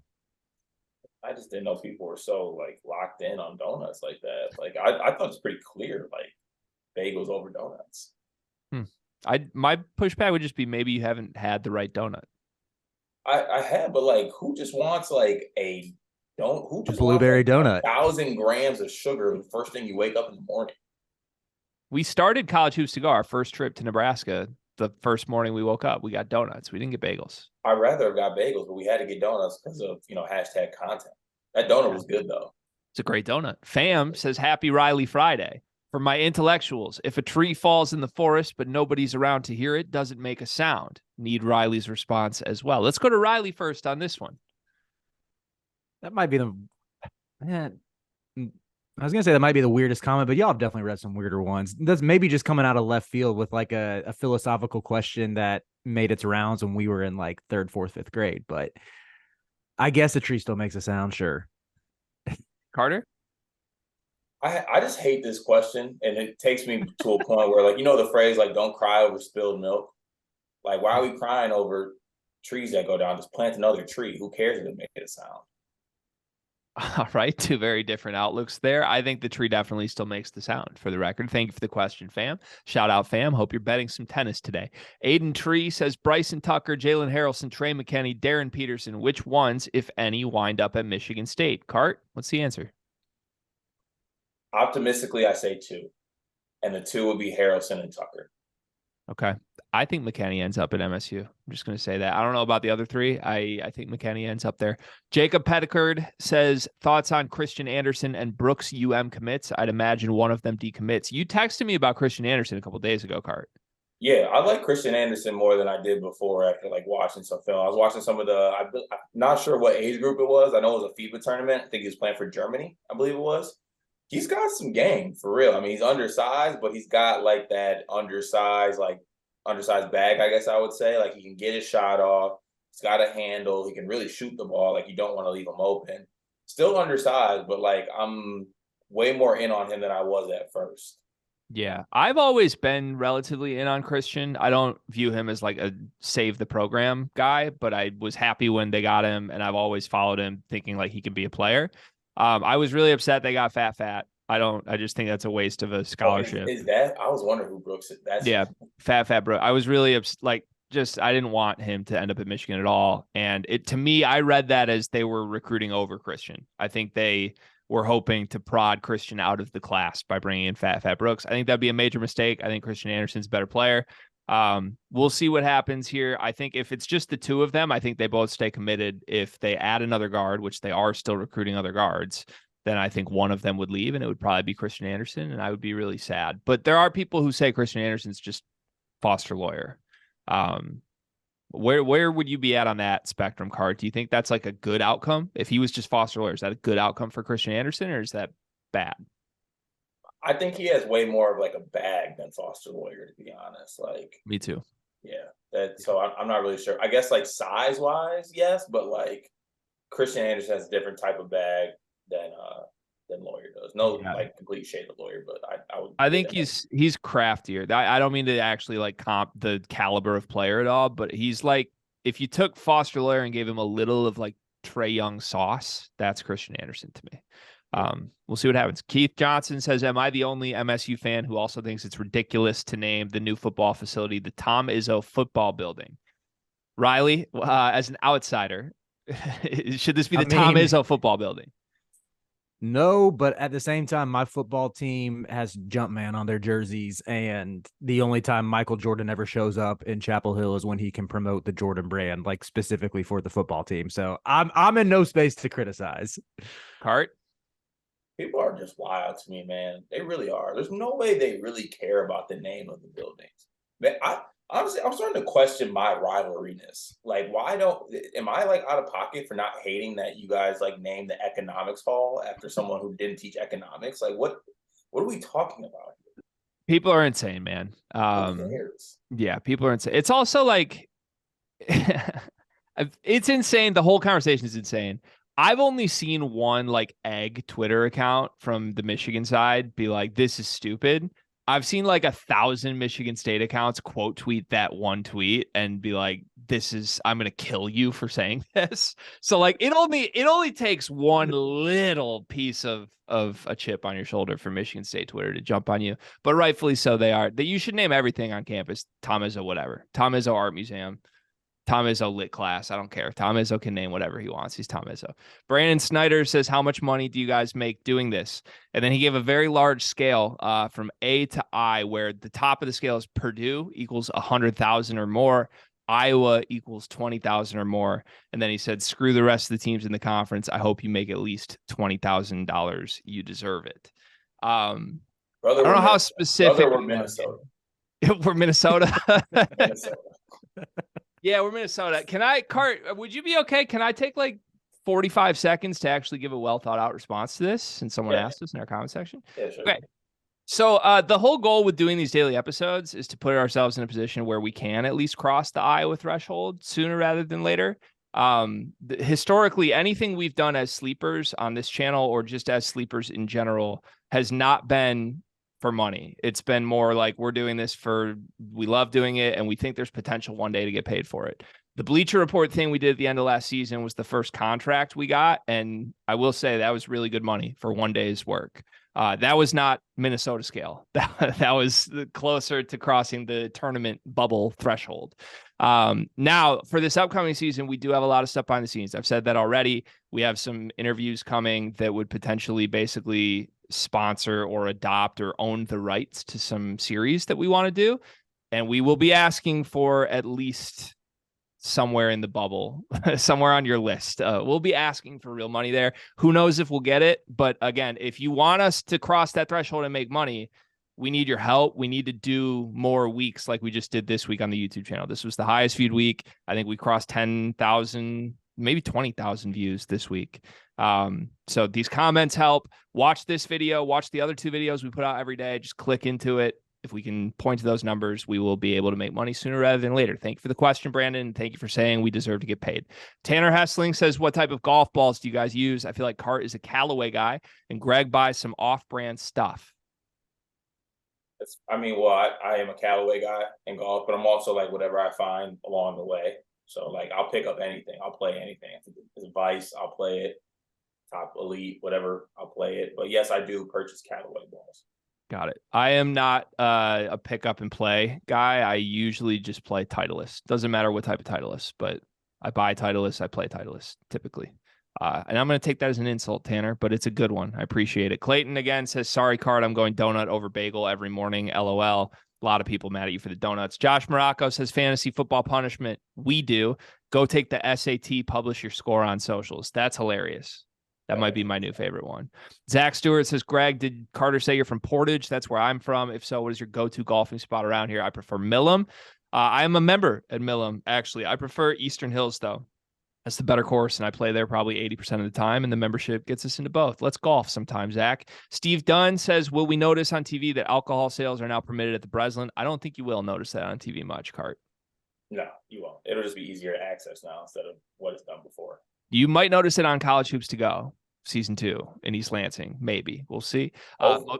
I just didn't know people were so like locked in on donuts like that. Like I thought it was pretty clear, like bagels over donuts. My pushback would just be maybe you haven't had the right donut. I had, but like, who just wants like a blueberry donut? 1,000 grams of sugar the first thing you wake up in the morning. We started College Hoops to Go, our first trip to Nebraska. The first morning we woke up, we got donuts. We didn't get bagels. I'd rather have got bagels, but we had to get donuts because of hashtag content. That donut was good though. It's a great donut. Fam says Happy Riley Friday. For my intellectuals, if a tree falls in the forest but nobody's around to hear it, doesn't make a sound. Need Riley's response as well. Let's go to Riley first on this one. That might be the man. I was gonna say that might be the weirdest comment, but y'all have definitely read some weirder ones. That's maybe just coming out of left field with like a philosophical question that made its rounds when we were in like 3rd, 4th, 5th grade. But I guess a tree still makes a sound, sure. Carter? I just hate this question, and it takes me to a point where, like, the phrase, like, don't cry over spilled milk. Like, why are we crying over trees that go down? Just plant another tree. Who cares if it made a sound? All right, 2 very different outlooks there. I think the tree definitely still makes the sound, for the record. Thank you for the question, fam. Shout out, fam. Hope you're betting some tennis today. Aiden Tree says Bryson Tucker, Jalen Harrelson, Trey McKinney, Darren Peterson. Which ones, if any, wind up at Michigan State? Cart, what's the answer? Optimistically, I say 2. And the 2 would be Harrelson and Tucker. Okay. I think McKinney ends up at MSU. I'm just going to say that. I don't know about the other 3. I think McKinney ends up there. Jacob Pettigard says, thoughts on Christian Anderson and Brooks commits? I'd imagine one of them decommits. You texted me about Christian Anderson a couple of days ago, Cart. Yeah, I like Christian Anderson more than I did before after like watching some film. I was watching some of I'm not sure what age group it was. I know it was a FIBA tournament. I think he was playing for Germany, I believe it was. He's got some game for real. I mean, he's undersized, but he's got like that undersized bag, I guess I would say. Like, he can get his shot off. He's got a handle. He can really shoot the ball. Like, you don't want to leave him open. Still undersized, but like, I'm way more in on him than I was at first. Yeah, I've always been relatively in on Christian. I don't view him as like a save the program guy, but I was happy when they got him, and I've always followed him thinking like he can be a player. I was really upset they got Fat. I just think that's a waste of a scholarship. Is that? I was wondering who Brooks is. Yeah, Fat Brooks. I was really I didn't want him to end up at Michigan at all. And to me, I read that as they were recruiting over Christian. I think they were hoping to prod Christian out of the class by bringing in Fat Brooks. I think that'd be a major mistake. I think Christian Anderson's a better player. We'll see what happens here. I think if it's just the 2 of them, I think they both stay committed. If they add another guard, which they are still recruiting other guards, then I think one of them would leave, and it would probably be Christian Anderson, and I would be really sad. But there are people who say Christian Anderson's just Foster Lawyer. Where would you be at on that spectrum, Card? Do you think that's like a good outcome? If he was just Foster Lawyer, is that a good outcome for Christian Anderson, or is that bad? I think he has way more of like a bag than Foster Lawyer, to be honest. Like, me too. Yeah. So I'm not really sure. I guess like size wise, yes, but like Christian Anderson has a different type of bag than than Lawyer does. No, Yeah. like complete shade of Lawyer, but I would. I think he's craftier. I don't mean to actually like comp the caliber of player at all, but he's like, if you took Foster Lawyer and gave him a little of like Trae Young sauce, that's Christian Anderson to me. We'll see what happens. Keith Johnson says, am I the only MSU fan who also thinks it's ridiculous to name the new football facility the Tom Izzo Football Building? Riley, as an outsider, should this be the Tom Izzo Football Building? No, but at the same time, my football team has Jumpman on their jerseys, and the only time Michael Jordan ever shows up in Chapel Hill is when he can promote the Jordan brand, like specifically for the football team. So I'm in no space to criticize. Cart? People are just wild to me, man. They really are. There's no way they really care about the name of the buildings. Man, honestly, I'm starting to question my rivalryness. Like, am I like out of pocket for not hating that you guys like named the economics hall after someone who didn't teach economics? Like, what are we talking about here? People are insane, man. Yeah, people are insane. It's also like, it's insane. The whole conversation is insane. I've only seen one like egg Twitter account from the Michigan side be like, this is stupid. I've seen like 1,000 Michigan State accounts quote tweet that one tweet and be like, I'm going to kill you for saying this. So like, it only takes one little piece of a chip on your shoulder for Michigan State Twitter to jump on you, but rightfully so. You should name everything on campus Tom Izzo, whatever. Tom Izzo Art Museum, Tom Izzo lit class. I don't care. Tom Izzo can name whatever he wants. He's Tom Izzo. Brandon Snyder says, how much money do you guys make doing this? And then he gave a very large scale from A to I, where the top of the scale is Purdue equals 100,000 or more. Iowa equals 20,000 or more. And then he said, screw the rest of the teams in the conference. I hope you make at least $20,000. You deserve it. I don't know how specific. We're Minnesota. We're Minnesota. Minnesota. Yeah, we're Minnesota. Would you be okay? Can I take like 45 seconds to actually give a well thought out response to this since someone asked us in our comment section? Yeah, sure. Okay. So the whole goal with doing these daily episodes is to put ourselves in a position where we can at least cross the Iowa threshold sooner rather than later. Historically, anything we've done as sleepers on this channel or just as sleepers in general has not been for money. It's been more like we're doing this we love doing it and we think there's potential one day to get paid for it. The Bleacher Report thing we did at the end of last season was the first contract we got. And I will say that was really good money for one day's work. That was not Minnesota scale. That was closer to crossing the tournament bubble threshold. Now for this upcoming season, we do have a lot of stuff behind the scenes. I've said that already. We have some interviews coming that would potentially basically sponsor or adopt or own the rights to some series that we want to do. And we will be asking for at least somewhere in the bubble, somewhere on your list. We'll be asking for real money there. Who knows if we'll get it? But again, if you want us to cross that threshold and make money, we need your help. We need to do more weeks like we just did this week on the YouTube channel. This was the highest viewed week. I think we crossed 10,000, maybe 20,000 views this week. So these comments help. Watch this video, watch the other two videos we put out every day. Just click into it. If we can point to those numbers, we will be able to make money sooner rather than later. Thank you for the question, Brandon. Thank you for saying we deserve to get paid. Tanner Hessling says, what type of golf balls do you guys use? I feel like Cart is a Callaway guy and Greg buys some off-brand stuff. I am a Callaway guy in golf, but I'm also like whatever I find along the way. So like I'll pick up anything. I'll play anything. If it's Vice, I'll play it. Top Elite, whatever, I'll play it. But yes, I do purchase Callaway balls. Got it. I am not a pick up and play guy. I usually just play Titleist. Doesn't matter what type of Titleist, but I buy Titleist. I play Titleist typically. And I'm going to take that as an insult, Tanner, but it's a good one. I appreciate it. Clayton again says, sorry, Card, I'm going donut over bagel every morning. LOL. A lot of people mad at you for the donuts. Josh Morocco says, fantasy football punishment. We do. Go take the SAT, publish your score on socials. That's hilarious. That might be my new favorite one. Zach Stewart says, Greg, did Carter say you're from Portage? That's where I'm from. If so, what is your go-to golfing spot around here? I prefer Millam. I am a member at Millam, actually. I prefer Eastern Hills, though. That's the better course, and I play there probably 80% of the time, and the membership gets us into both. Let's golf sometime, Zach. Steve Dunn says, will we notice on TV that alcohol sales are now permitted at the Breslin? I don't think you will notice that on TV much, Cart. No, you won't. It'll just be easier to access now instead of what it's done before. You might notice it on College Hoops to Go. season 2 in East Lansing. Maybe we'll see. Oh.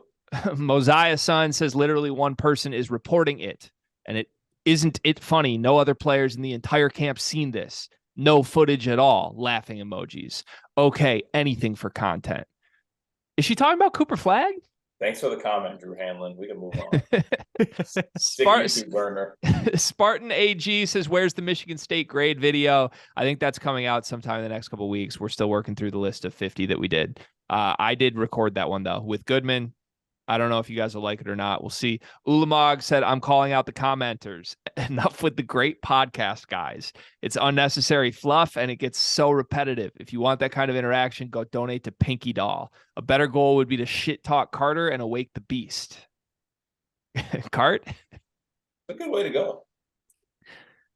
Mosiah's son says literally one person is reporting it, and it isn't it funny. No other players in the entire camp seen this. No footage at all. Laughing emojis. Okay, anything for content. Is she talking about Cooper Flagg? Thanks for the comment, Drew Hanlon. We can move on. Spartan AG says, where's the Michigan State grade video? I think that's coming out sometime in the next couple of weeks. We're still working through the list of 50 that we did. I did record that one, though, with Goodman. I don't know if you guys will like it or not. We'll see. Ulamog said, I'm calling out the commenters. Enough with the great podcast, guys. It's unnecessary fluff, and it gets so repetitive. If you want that kind of interaction, go donate to Pinky Doll. A better goal would be to shit talk Carter and awake the beast. Cart? A good way to go.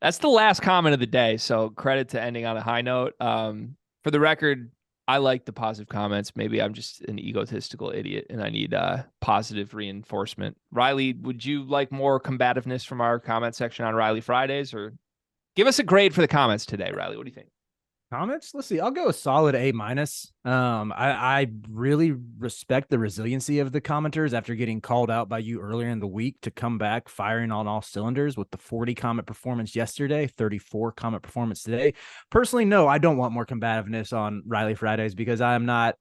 That's the last comment of the day, so credit to ending on a high note. For the record, I like the positive comments. Maybe I'm just an egotistical idiot and I need positive reinforcement. Riley, would you like more combativeness from our comment section on Riley Fridays, or give us a grade for the comments today, Riley? What do you think? Comments? Let's see. I'll go a solid A-. I really respect the resiliency of the commenters after getting called out by you earlier in the week to come back firing on all cylinders with the 40 comment performance yesterday, 34 comment performance today. Personally, no, I don't want more combativeness on Riley Fridays because I am not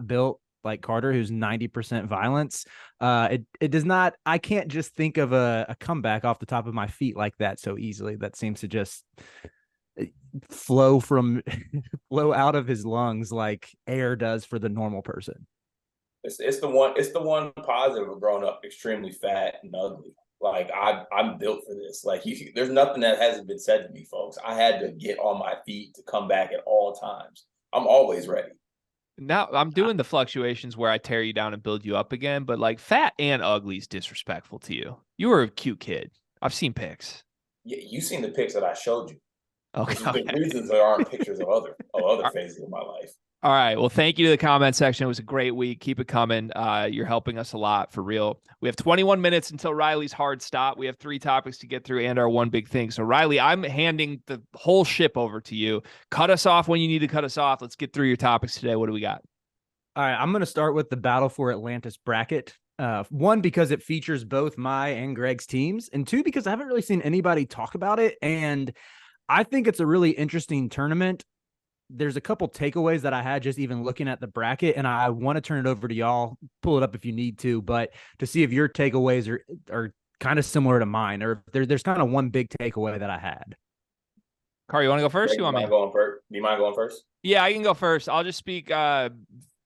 built like Carter, who's 90% violence. It does not, I can't just think of a comeback off the top of my feet like that so easily. That seems to just flow out of his lungs like air does for the normal person. It's the one positive of growing up extremely fat and ugly. Like I'm built for this. Like there's nothing that hasn't been said to me, folks. I had to get on my feet to come back at all times. I'm always ready. Now I'm doing the fluctuations where I tear you down and build you up again, but like fat and ugly is disrespectful to you. You were a cute kid. I've seen pics. Yeah, you've seen the pics that I showed you. Okay. The reasons there aren't pictures of other phases of my life. All right. Well, thank you to the comment section. It was a great week. Keep it coming. You're helping us a lot, for real. We have 21 minutes until Riley's hard stop. We have 3 topics to get through and our one big thing. So, Riley, I'm handing the whole ship over to you. Cut us off when you need to cut us off. Let's get through your topics today. What do we got? All right. I'm going to start with the Battle for Atlantis bracket. 1, because it features both my and Greg's teams, and 2, because I haven't really seen anybody talk about it. And I think it's a really interesting tournament. There's a couple takeaways that I had just even looking at the bracket, and I want to turn it over to y'all. Pull it up if you need to, but to see if your takeaways are kind of similar to mine, or there's kind of one big takeaway that I had. Car, you want to go first? Greg, you want me going first? Do you mind going first? Yeah, I can go first. I'll just speak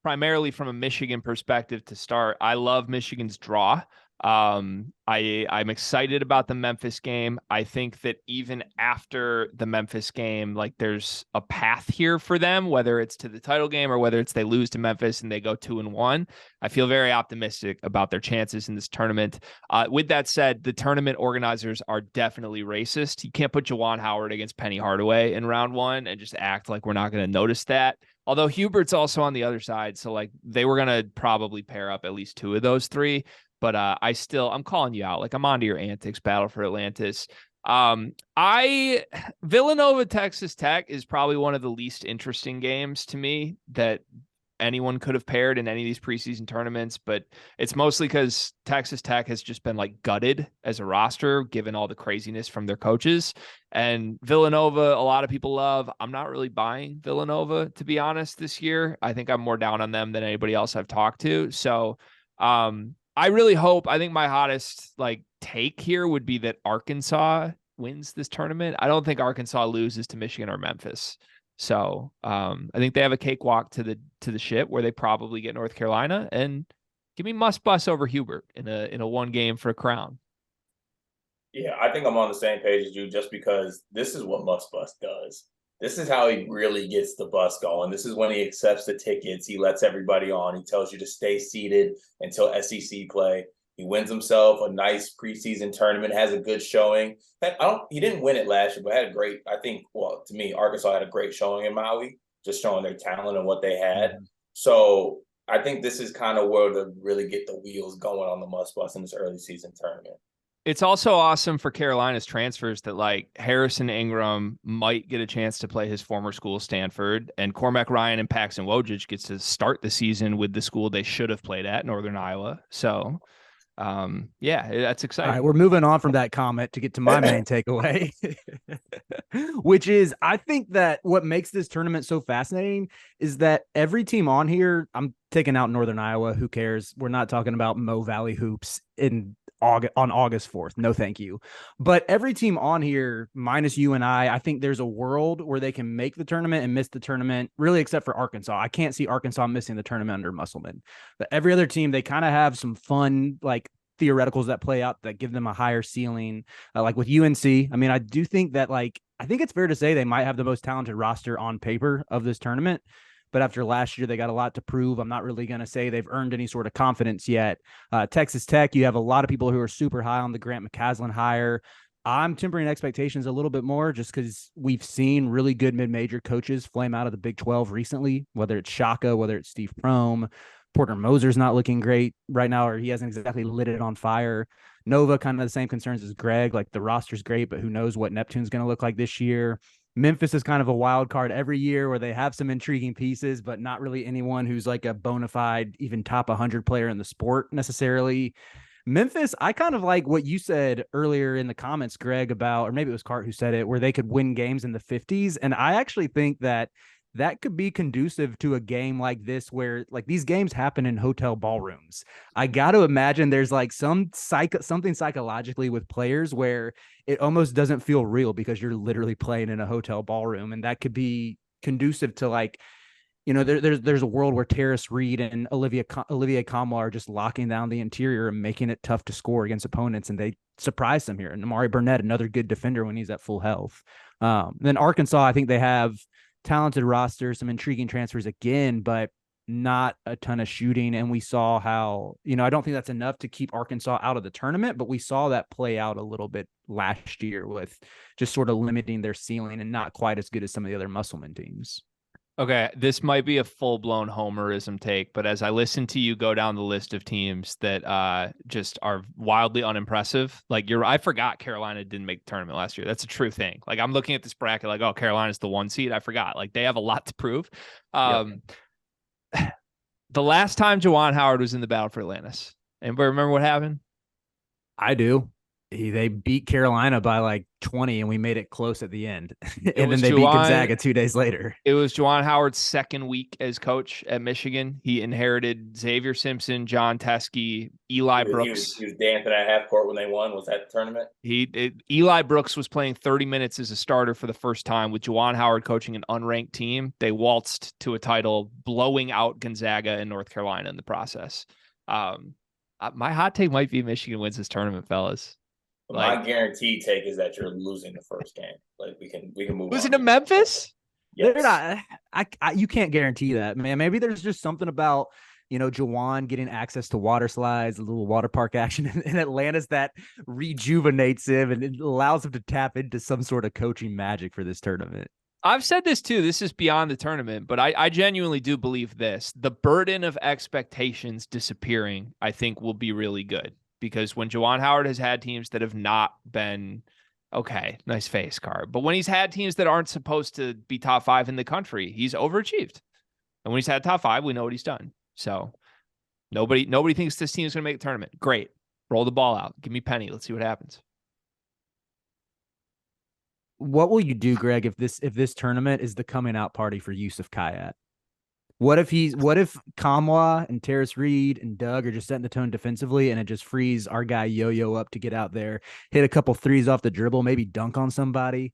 primarily from a Michigan perspective to start. I love Michigan's draw. I'm excited about the Memphis game. I think that even after the Memphis game, like there's a path here for them, whether it's to the title game or whether it's they lose to Memphis and they go 2-1. I feel very optimistic about their chances in this tournament. With that said, the tournament organizers are definitely racist. You can't put Juwan Howard against Penny Hardaway in round 1 and just act like we're not going to notice that. Although Hubert's also on the other side. So like they were going to probably pair up at least 2 of those 3. But I'm calling you out. Like I'm onto your antics, Battle for Atlantis. Villanova, Texas Tech is probably one of the least interesting games to me that anyone could have paired in any of these preseason tournaments, but it's mostly because Texas Tech has just been like gutted as a roster, given all the craziness from their coaches. And Villanova, a lot of people love. I'm not really buying Villanova, to be honest, this year. I think I'm more down on them than anybody else I've talked to. So, I really hope, I think my hottest take here would be that Arkansas wins this tournament. I don't think Arkansas loses to Michigan or Memphis. So I think they have a cakewalk to the ship where they probably get North Carolina, and give me Must Bus over Hubert in a 1 game for a crown. Yeah, I think I'm on the same page as you, just because this is what Must Bus does. This is how he really gets the bus going. This is when he accepts the tickets. He lets everybody on. He tells you to stay seated until SEC play. He wins himself a nice preseason tournament, has a good showing. He didn't win it last year, but had a great, to me, Arkansas had a great showing in Maui, just showing their talent and what they had. Mm-hmm. So I think this is kind of where to really get the wheels going on the Must Bus in this early season tournament. It's also awesome for Carolina's transfers that like Harrison Ingram might get a chance to play his former school, Stanford, and Cormac Ryan and Paxton Wojcik gets to start the season with the school they should have played at, Northern Iowa. So, yeah, that's All exciting. right, we're moving on from that comment to get to my main takeaway, which is I think that what makes this tournament so fascinating is that every team on here, I'm taking out Northern Iowa, who cares? We're not talking about Mo Valley hoops on August 4th. No, thank you. But every team on here, minus you and I think there's a world where they can make the tournament and miss the tournament, really, except for Arkansas. I can't see Arkansas missing the tournament under Musselman. But every other team, they kind of have some fun, like, theoreticals that play out that give them a higher ceiling. Like with UNC, I mean, I do think that, like, I think it's fair to say they might have the most talented roster on paper of this tournament. But after last year, they got a lot to prove. I'm not really going to say they've earned any sort of confidence yet. Texas Tech, you have a lot of people who are super high on the Grant McCaslin hire. I'm tempering expectations a little bit more just because we've seen really good mid-major coaches flame out of the Big 12 recently, whether it's Shaka, whether it's Steve Prohm. Porter Moser's not looking great right now, or he hasn't exactly lit it on fire. Nova, kind of the same concerns as Greg. Like, the roster's great, but who knows what Neptune's going to look like this year. Memphis is kind of a wild card every year where they have some intriguing pieces, but not really anyone who's like a bona fide, even top 100 player in the sport necessarily. Memphis, I kind of like what you said earlier in the comments, Greg, about, or maybe it was Cart who said it, where they could win games in the 50s. And I actually think that could be conducive to a game like this, where like these games happen in hotel ballrooms. I got to imagine there's like something psychologically with players where it almost doesn't feel real because you're literally playing in a hotel ballroom. And that could be conducive to, like, you know, there's a world where Terrace Reed and Olivier Kamwa are just locking down the interior and making it tough to score against opponents. And they surprise them here. And Amari Burnett, another good defender when he's at full health. Then Arkansas, I think they have talented roster, some intriguing transfers again, but not a ton of shooting. And we saw how, you know, I don't think that's enough to keep Arkansas out of the tournament, but we saw that play out a little bit last year with just sort of limiting their ceiling and not quite as good as some of the other Musselman teams. Okay, this might be a full-blown homerism take, but as I listen to you go down the list of teams that just are wildly unimpressive, like I forgot Carolina didn't make the tournament last year. That's a true thing. Like, I'm looking at this bracket like, oh, Carolina's the 1 seed. I forgot. Like, they have a lot to prove. The last time Juwan Howard was in the battle for Atlantis, anybody remember what happened? I do. They beat Carolina by like 20, and we made it close at the end. And then they beat Gonzaga 2 days later. It was Juwan Howard's second week as coach at Michigan. He inherited Xavier Simpson, John Teskey, Eli Brooks. He was dancing at half court when they won. Was that the tournament? Eli Brooks was playing 30 minutes as a starter for the first time with Juwan Howard coaching an unranked team. They waltzed to a title, blowing out Gonzaga and North Carolina in the process. My hot take might be Michigan wins this tournament, fellas. My guaranteed take is that you're losing the first game. Like, we can move losing to Memphis? Yes. They're not. You can't guarantee that, man. Maybe there's just something about, you know, Juwan getting access to water slides, a little water park action in Atlantis that rejuvenates him and it allows him to tap into some sort of coaching magic for this tournament. I've said this too. This is beyond the tournament, but I genuinely do believe this. The burden of expectations disappearing, I think, will be really good. Because when Juwan Howard has had teams that have not been, okay, nice face, Card, but when he's had teams that aren't supposed to be top 5 in the country, he's overachieved. And when he's had top 5, we know what he's done. So nobody thinks this team is going to make the tournament. Great. Roll the ball out. Give me Penny. Let's see what happens. What will you do, Greg, if this tournament is the coming out party for Yusuf Kayat? What if Kamwa and Terrace Reed and Doug are just setting the tone defensively, and it just frees our guy Yo-Yo up to get out there, hit a couple threes off the dribble, maybe dunk on somebody?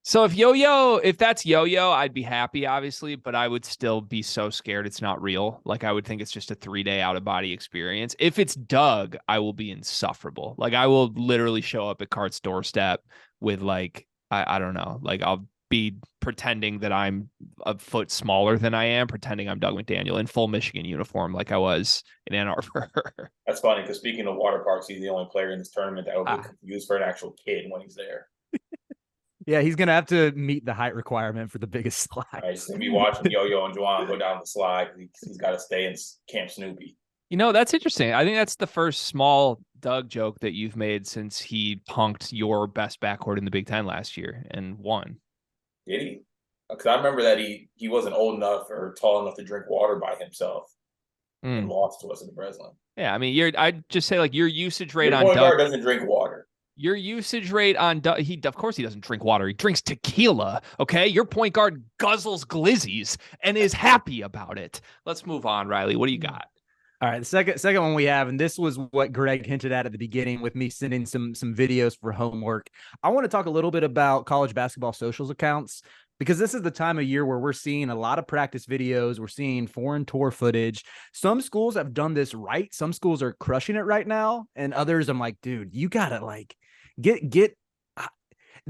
So if that's Yo-Yo, I'd be happy, obviously, but I would still be so scared it's not real. Like, I would think it's just a 3-day out-of-body experience. If it's Doug, I will be insufferable. Like, I will literally show up at Cart's doorstep with, like, I don't know, like, I'll be pretending that I'm a foot smaller than I am, pretending I'm Doug McDaniel in full Michigan uniform like I was in Ann Arbor. That's funny, because speaking of water parks, he's the only player in this tournament that will be confused for an actual kid when he's there. Yeah, he's going to have to meet the height requirement for the biggest slide. He's going to be watching Yo-Yo and Juwan go down the slide. He's got to stay in Camp Snoopy. That's interesting. I think that's the first small Doug joke that you've made since he punked your best backcourt in the Big Ten last year and won. Did he? Because I remember that he wasn't old enough or tall enough to drink water by himself and lost to us in the Breslin. Yeah, I mean, I'd just say like your usage rate Your on point Doug guard doesn't drink water. Your usage rate on Doug, of course he doesn't drink water. He drinks tequila. Okay, your point guard guzzles glizzies and is happy about it. Let's move on, Riley. What do you got? All right, the second one we have, and this was what Greg hinted at the beginning with me sending some videos for homework. I want to talk a little bit about college basketball socials accounts, because this is the time of year where we're seeing a lot of practice videos. We're seeing foreign tour footage. Some schools have done this right. Some schools are crushing it right now. And others, I'm like, dude, you got to like get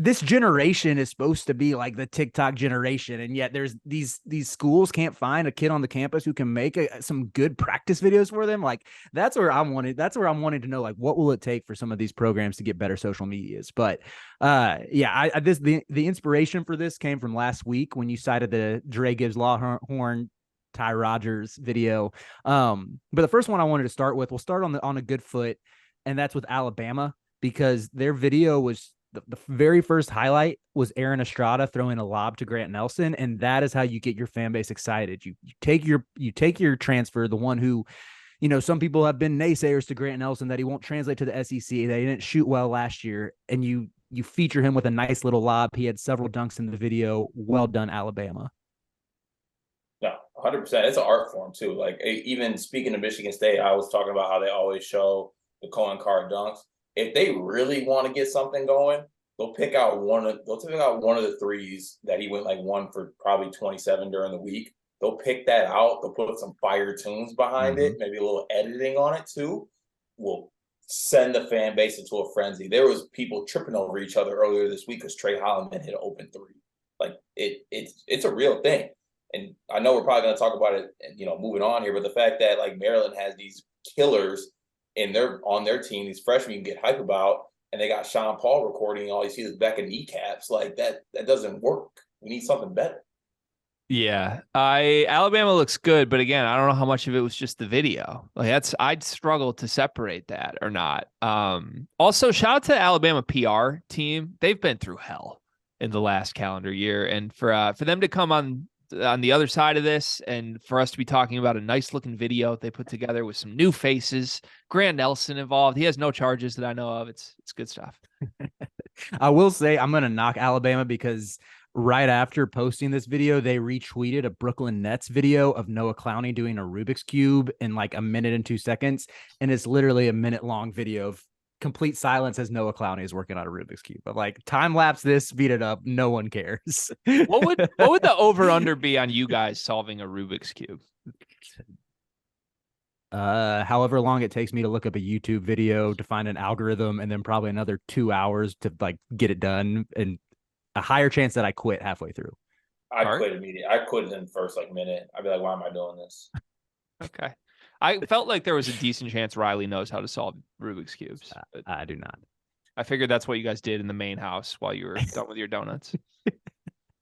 this generation is supposed to be like the TikTok generation. And yet there's these schools can't find a kid on the campus who can make some good practice videos for them. Like that's where I'm wanting to know, like, what will it take for some of these programs to get better social medias? But the inspiration for this came from last week when you cited the Dre Gibbs Lawhorn Ty Rogers video. But the first one I wanted to start with, we'll start on a good foot, and that's with Alabama, because their video was the very first highlight was Aaron Estrada throwing a lob to Grant Nelson, and that is how you get your fan base excited. You take your transfer, the one who, some people have been naysayers to Grant Nelson that he won't translate to the SEC. They didn't shoot well last year, and you feature him with a nice little lob. He had several dunks in the video. Well done, Alabama. No, 100%. It's an art form too. Like, even speaking of Michigan State, I was talking about how they always show the Cohen card dunks. If they really want to get something going, they'll pick out one of the threes that he went like 1 for probably 27 during the week. They'll pick that out. They'll put some fire tunes behind it, maybe a little editing on it too. Will send the fan base into a frenzy. There was people tripping over each other earlier this week because Trey Holloman hit an open three. Like it's a real thing. And I know we're probably going to talk about it, moving on here, but the fact that like Maryland has these killers on their team, these freshmen you can get hype about, and they got Sean Paul recording, all you see is back of kneecaps. Like that doesn't work. We need something better. Yeah, Alabama looks good, but again, I don't know how much of it was just the video. Like I'd struggle to separate that or not. Also, shout out to Alabama PR team. They've been through hell in the last calendar year, and for them to come on the other side of this, and for us to be talking about a nice looking video they put together with some new faces, Grant Nelson involved. He has no charges that I know of. It's good stuff. I will say I'm going to knock Alabama because right after posting this video, they retweeted a Brooklyn Nets video of Noah Clowney doing a Rubik's Cube in like a minute and 2 seconds. And it's literally a minute long video of complete silence as Noah Clowney is working on a Rubik's Cube. But like, time lapse this, speed it up, no one cares. What would the over under be on you guys solving a Rubik's Cube? However long it takes me to look up a YouTube video to find an algorithm, and then probably another 2 hours to like get it done, and a higher chance that I quit halfway through. I quit immediately. I quit in the first minute. I'd be like, why am I doing this? Okay. I felt like there was a decent chance Riley knows how to solve Rubik's Cubes. But I do not. I figured that's what you guys did in the main house while you were done with your donuts.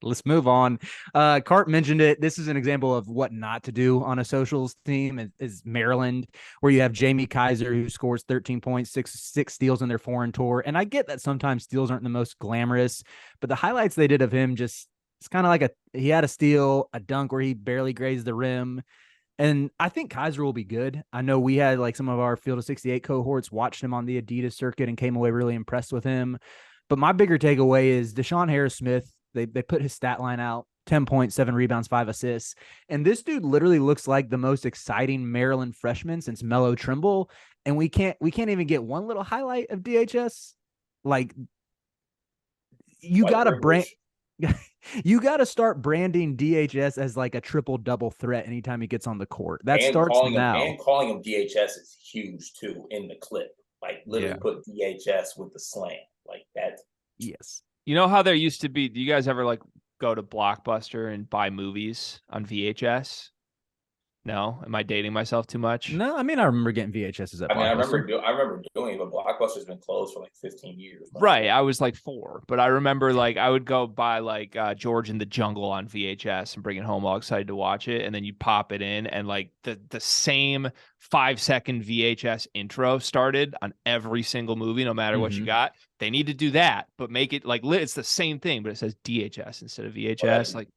Let's move on. Cart mentioned it. This is an example of what not to do on a socials team is Maryland, where you have Jamie Kaiser, who scores 13 points, six steals in their foreign tour. And I get that sometimes steals aren't the most glamorous, but the highlights they did of him it's kind of like he had a steal, a dunk where he barely grazed the rim. And I think Kaiser will be good. I know we had like some of our Field of 68 cohorts watched him on the Adidas circuit and came away really impressed with him. But my bigger takeaway is Deshaun Harris-Smith. They put his stat line out, 10 points, 7 rebounds, 5 assists. And this dude literally looks like the most exciting Maryland freshman since Melo Trimble. And we can't even get one little highlight of DHS. Like, you got to you got to start branding DHS as like a triple double threat anytime he gets on the court. That starts now. And calling him DHS is huge too in the clip. Like literally put DHS with the slam like that. Yes. You know how there used to be, do you guys ever like go to Blockbuster and buy movies on VHS? No, am I dating myself too much? No, I mean I remember getting VHSs at I mean, Blockbuster. I remember doing it, but Blockbuster's been closed for like 15 years. Right. I was like 4, but I remember like I would go buy like George in the Jungle on VHS and bring it home all excited to watch it. And then you pop it in and like the same 5-second VHS intro started on every single movie, no matter what you got. They need to do that, but make it like it's the same thing, but it says DHS instead of VHS. Like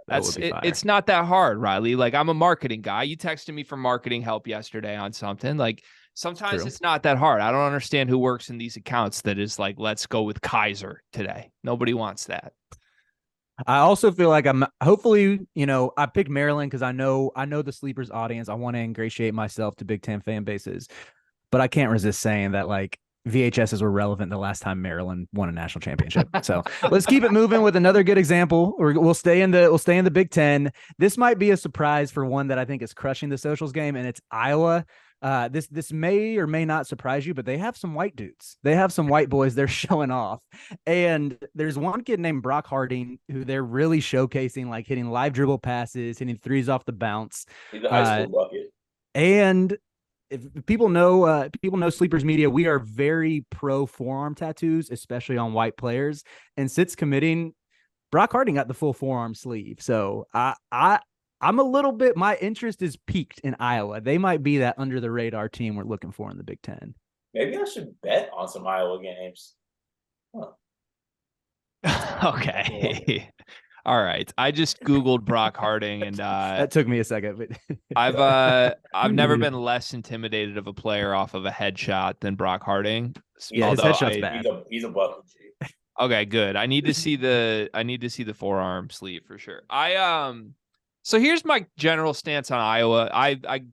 that's it, it's not that hard, Riley. Like I'm a marketing guy. You texted me for marketing help yesterday on something. Like sometimes it's not that hard. I don't understand who works in these accounts that is like, let's go with Kaiser today. Nobody wants that. I also feel like I'm hopefully, I picked Maryland because I know the sleepers audience. I want to ingratiate myself to Big Ten fan bases, but I can't resist saying that like VHSs were relevant the last time Maryland won a national championship. So let's keep it moving with another good example. We'll stay in the Big Ten. This might be a surprise for one that I think is crushing the socials game, and it's Iowa. This may or may not surprise you, but they have some white dudes. They have some white boys they're showing off. And there's one kid named Brock Harding who they're really showcasing, like hitting live dribble passes, hitting threes off the bounce. He's a high school bucket. And if people know Sleepers Media, we are very pro forearm tattoos, especially on white players. And since committing, Brock Harding got the full forearm sleeve. So I'm a little bit, my interest is peaked in Iowa. They might be that under the radar team we're looking for in the Big Ten. Maybe I should bet on some Iowa games. Okay. All right. I just Googled Brock Harding and that took me a second, but I've never been less intimidated of a player off of a headshot than Brock Harding. Yeah, his headshot's bad. He's a bucket. Okay, good. I need to see the forearm sleeve for sure. So here's my general stance on Iowa. I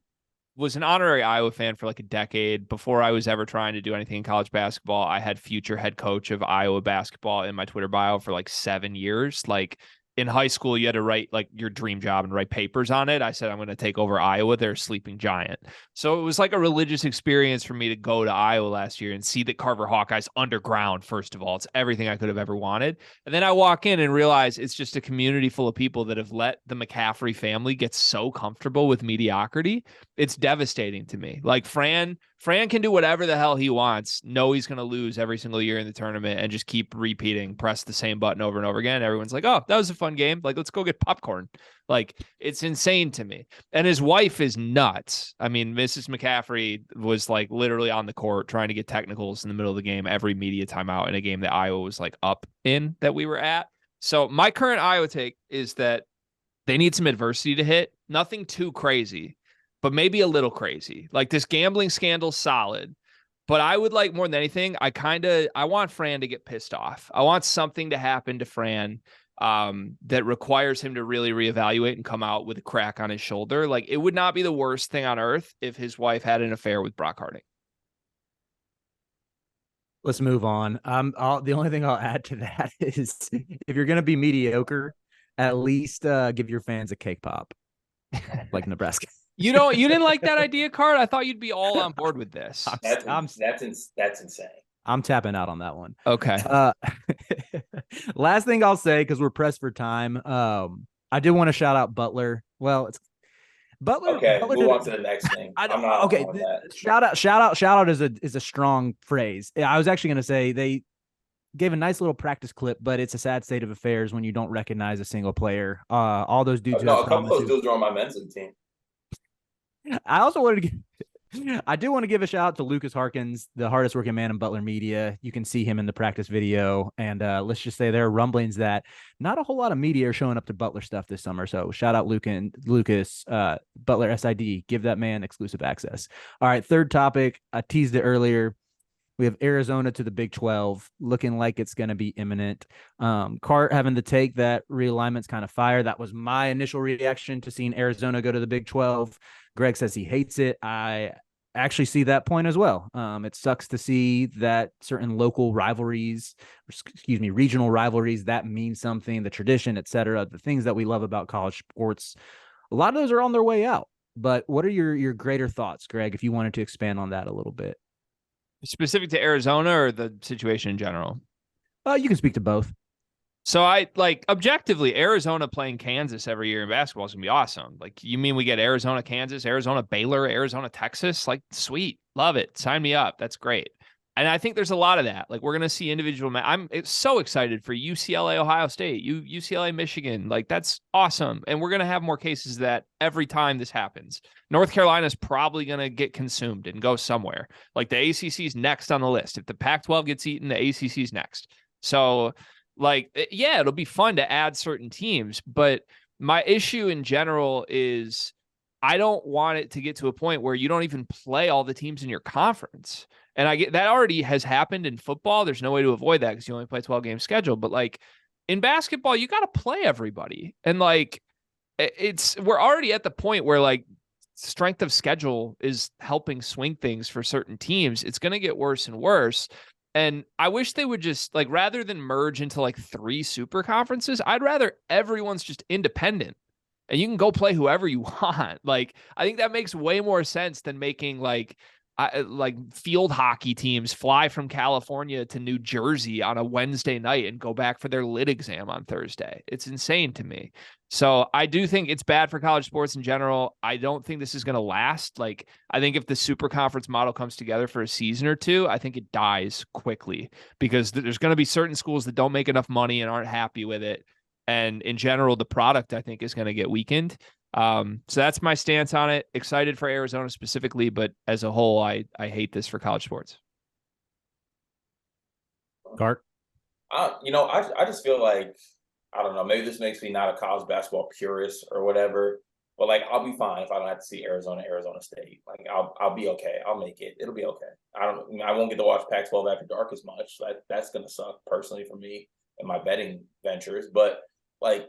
was an honorary Iowa fan for like a decade. Before I was ever trying to do anything in college basketball, I had future head coach of Iowa basketball in my Twitter bio for like 7 years. Like in high school, you had to write like your dream job and write papers on it. I said, I'm going to take over Iowa. They're a sleeping giant. So it was like a religious experience for me to go to Iowa last year and see that Carver Hawkeyes underground. First of all, it's everything I could have ever wanted. And then I walk in and realize it's just a community full of people that have let the McCaffrey family get so comfortable with mediocrity. It's devastating to me. Like Fran can do whatever the hell he wants. Know he's going to lose every single year in the tournament and just keep repeating, press the same button over and over again. Everyone's like, oh, that was a fun game. Like, let's go get popcorn. Like, it's insane to me. And his wife is nuts. I mean, Mrs. McCaffrey was like literally on the court trying to get technicals in the middle of the game, every media timeout in a game that Iowa was like up in that we were at. So my current Iowa take is that they need some adversity to hit. Nothing too crazy, but maybe a little crazy. Like this gambling scandal's solid, but I would like more than anything, I want Fran to get pissed off. I want something to happen to Fran that requires him to really reevaluate and come out with a crack on his shoulder. Like it would not be the worst thing on earth if his wife had an affair with Brock Harding. Let's move on. The only thing I'll add to that is if you're going to be mediocre, at least give your fans a cake pop like Nebraska. You didn't like that idea, Card? I thought you'd be all on board with this. That's insane. I'm tapping out on that one. Okay. Last thing I'll say, because we're pressed for time. I did want to shout out Butler. Well, it's Butler. Okay, Butler move on to the next thing. I'm not okay. Shout out is a strong phrase. I was actually going to say they gave a nice little practice clip, but it's a sad state of affairs when you don't recognize a single player. All those dudes. No, a couple of those dudes are on my men's league team. I do want to give a shout out to Lucas Harkins, the hardest working man in Butler media. You can see him in the practice video. And let's just say there are rumblings that not a whole lot of media are showing up to Butler stuff this summer. So shout out Lucas, Butler SID, give that man exclusive access. All right. Third topic. I teased it earlier. We have Arizona to the Big 12, looking like it's going to be imminent. Cart having the take that realignment's kind of fire. That was my initial reaction to seeing Arizona go to the Big 12. Greg says he hates it. I actually see that point as well. It sucks to see that certain local rivalries, regional rivalries, that mean something, the tradition, et cetera, the things that we love about college sports. A lot of those are on their way out. But what are your greater thoughts, Greg, if you wanted to expand on that a little bit? Specific to Arizona or the situation in general? You can speak to both. So I like objectively Arizona playing Kansas every year in basketball is gonna be awesome. Like, you mean we get Arizona, Kansas, Arizona, Baylor, Arizona, Texas? Like, sweet, love it, sign me up. That's great. And I think there's a lot of that. Like, we're gonna see individual. I'm so excited for UCLA, Ohio State, UCLA, Michigan. Like, that's awesome. And we're gonna have more cases of that every time this happens. North Carolina's probably gonna get consumed and go somewhere. Like, the ACC's next on the list. If the Pac-12 gets eaten, the ACC's next. So, like, yeah, it'll be fun to add certain teams, but my issue in general is I don't want it to get to a point where you don't even play all the teams in your conference. And I get that already has happened in football. There's no way to avoid that because you only play 12 game schedule. But like in basketball, you got to play everybody. And like we're already at the point where like strength of schedule is helping swing things for certain teams. It's going to get worse and worse. And I wish they would just like, rather than merge into like 3 super conferences, I'd rather everyone's just independent and you can go play whoever you want. Like, I think that makes way more sense than making like field hockey teams fly from California to New Jersey on a Wednesday night and go back for their lit exam on Thursday. It's insane to me. So I do think it's bad for college sports in general. I don't think this is going to last. Like, I think if the super conference model comes together for a season or two, I think it dies quickly because there's going to be certain schools that don't make enough money and aren't happy with it. And in general, the product, I think, is going to get weakened. So that's my stance on it. Excited for Arizona specifically, but as a whole, I hate this for college sports. Cart. I just feel like, I don't know, maybe this makes me not a college basketball purist or whatever, but like I'll be fine if I don't have to see Arizona State. Like I'll be okay. I'll make it. It'll be okay. I won't get to watch Pac-12 after dark as much. That's gonna suck personally for me and my betting ventures, but like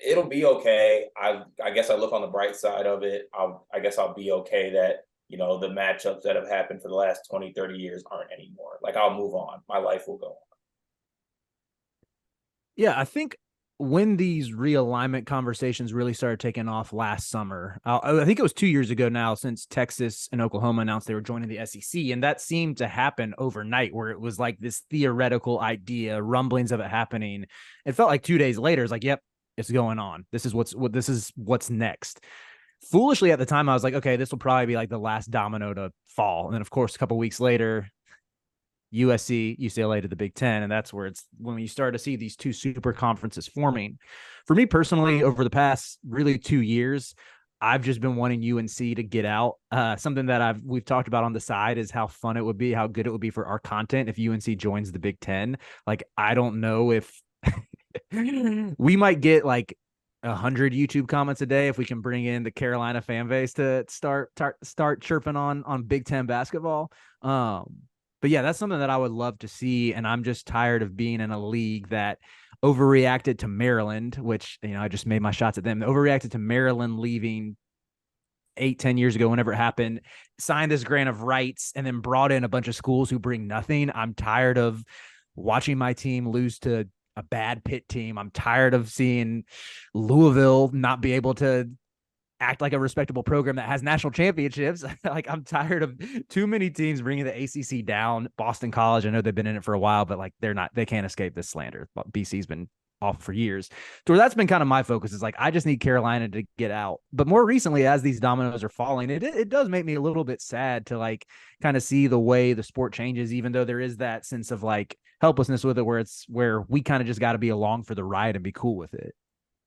it'll be okay. I guess I look on the bright side of it. I guess I'll be okay that, the matchups that have happened for the last 20, 30 years aren't anymore. Like I'll move on. My life will go on. Yeah, I think when these realignment conversations really started taking off last summer, I think it was 2 years ago now since Texas and Oklahoma announced they were joining the SEC. And that seemed to happen overnight where it was like this theoretical idea, rumblings of it happening. It felt like 2 days later, it's like, yep, it's going on. This is what's next. Foolishly at the time, I was like, okay, this will probably be like the last domino to fall. And then, of course, a couple of weeks later, USC, UCLA to the Big Ten. And that's where it's when you start to see these 2 super conferences forming. For me personally, over the past really 2 years, I've just been wanting UNC to get out. Something that we've talked about on the side is how fun it would be, how good it would be for our content if UNC joins the Big Ten. Like, I don't know if we might get like 100 YouTube comments a day if we can bring in the Carolina fan base to start chirping on Big Ten basketball. But yeah, that's something that I would love to see. And I'm just tired of being in a league that overreacted to Maryland, which, I just made my shots at them. Overreacted to Maryland leaving 8-10 years ago, whenever it happened, signed this grant of rights and then brought in a bunch of schools who bring nothing. I'm tired of watching my team lose to a bad Pitt team. I'm tired of seeing Louisville not be able to act like a respectable program that has national championships. Like, I'm tired of too many teams bringing the ACC down. Boston College, I know they've been in it for a while, but like they can't escape this slander. BC's been off for years. So that's been kind of my focus, is like, I just need Carolina to get out. But more recently, as these dominoes are falling, it does make me a little bit sad to like kind of see the way the sport changes, even though there is that sense of like helplessness with it, where we kind of just got to be along for the ride and be cool with it.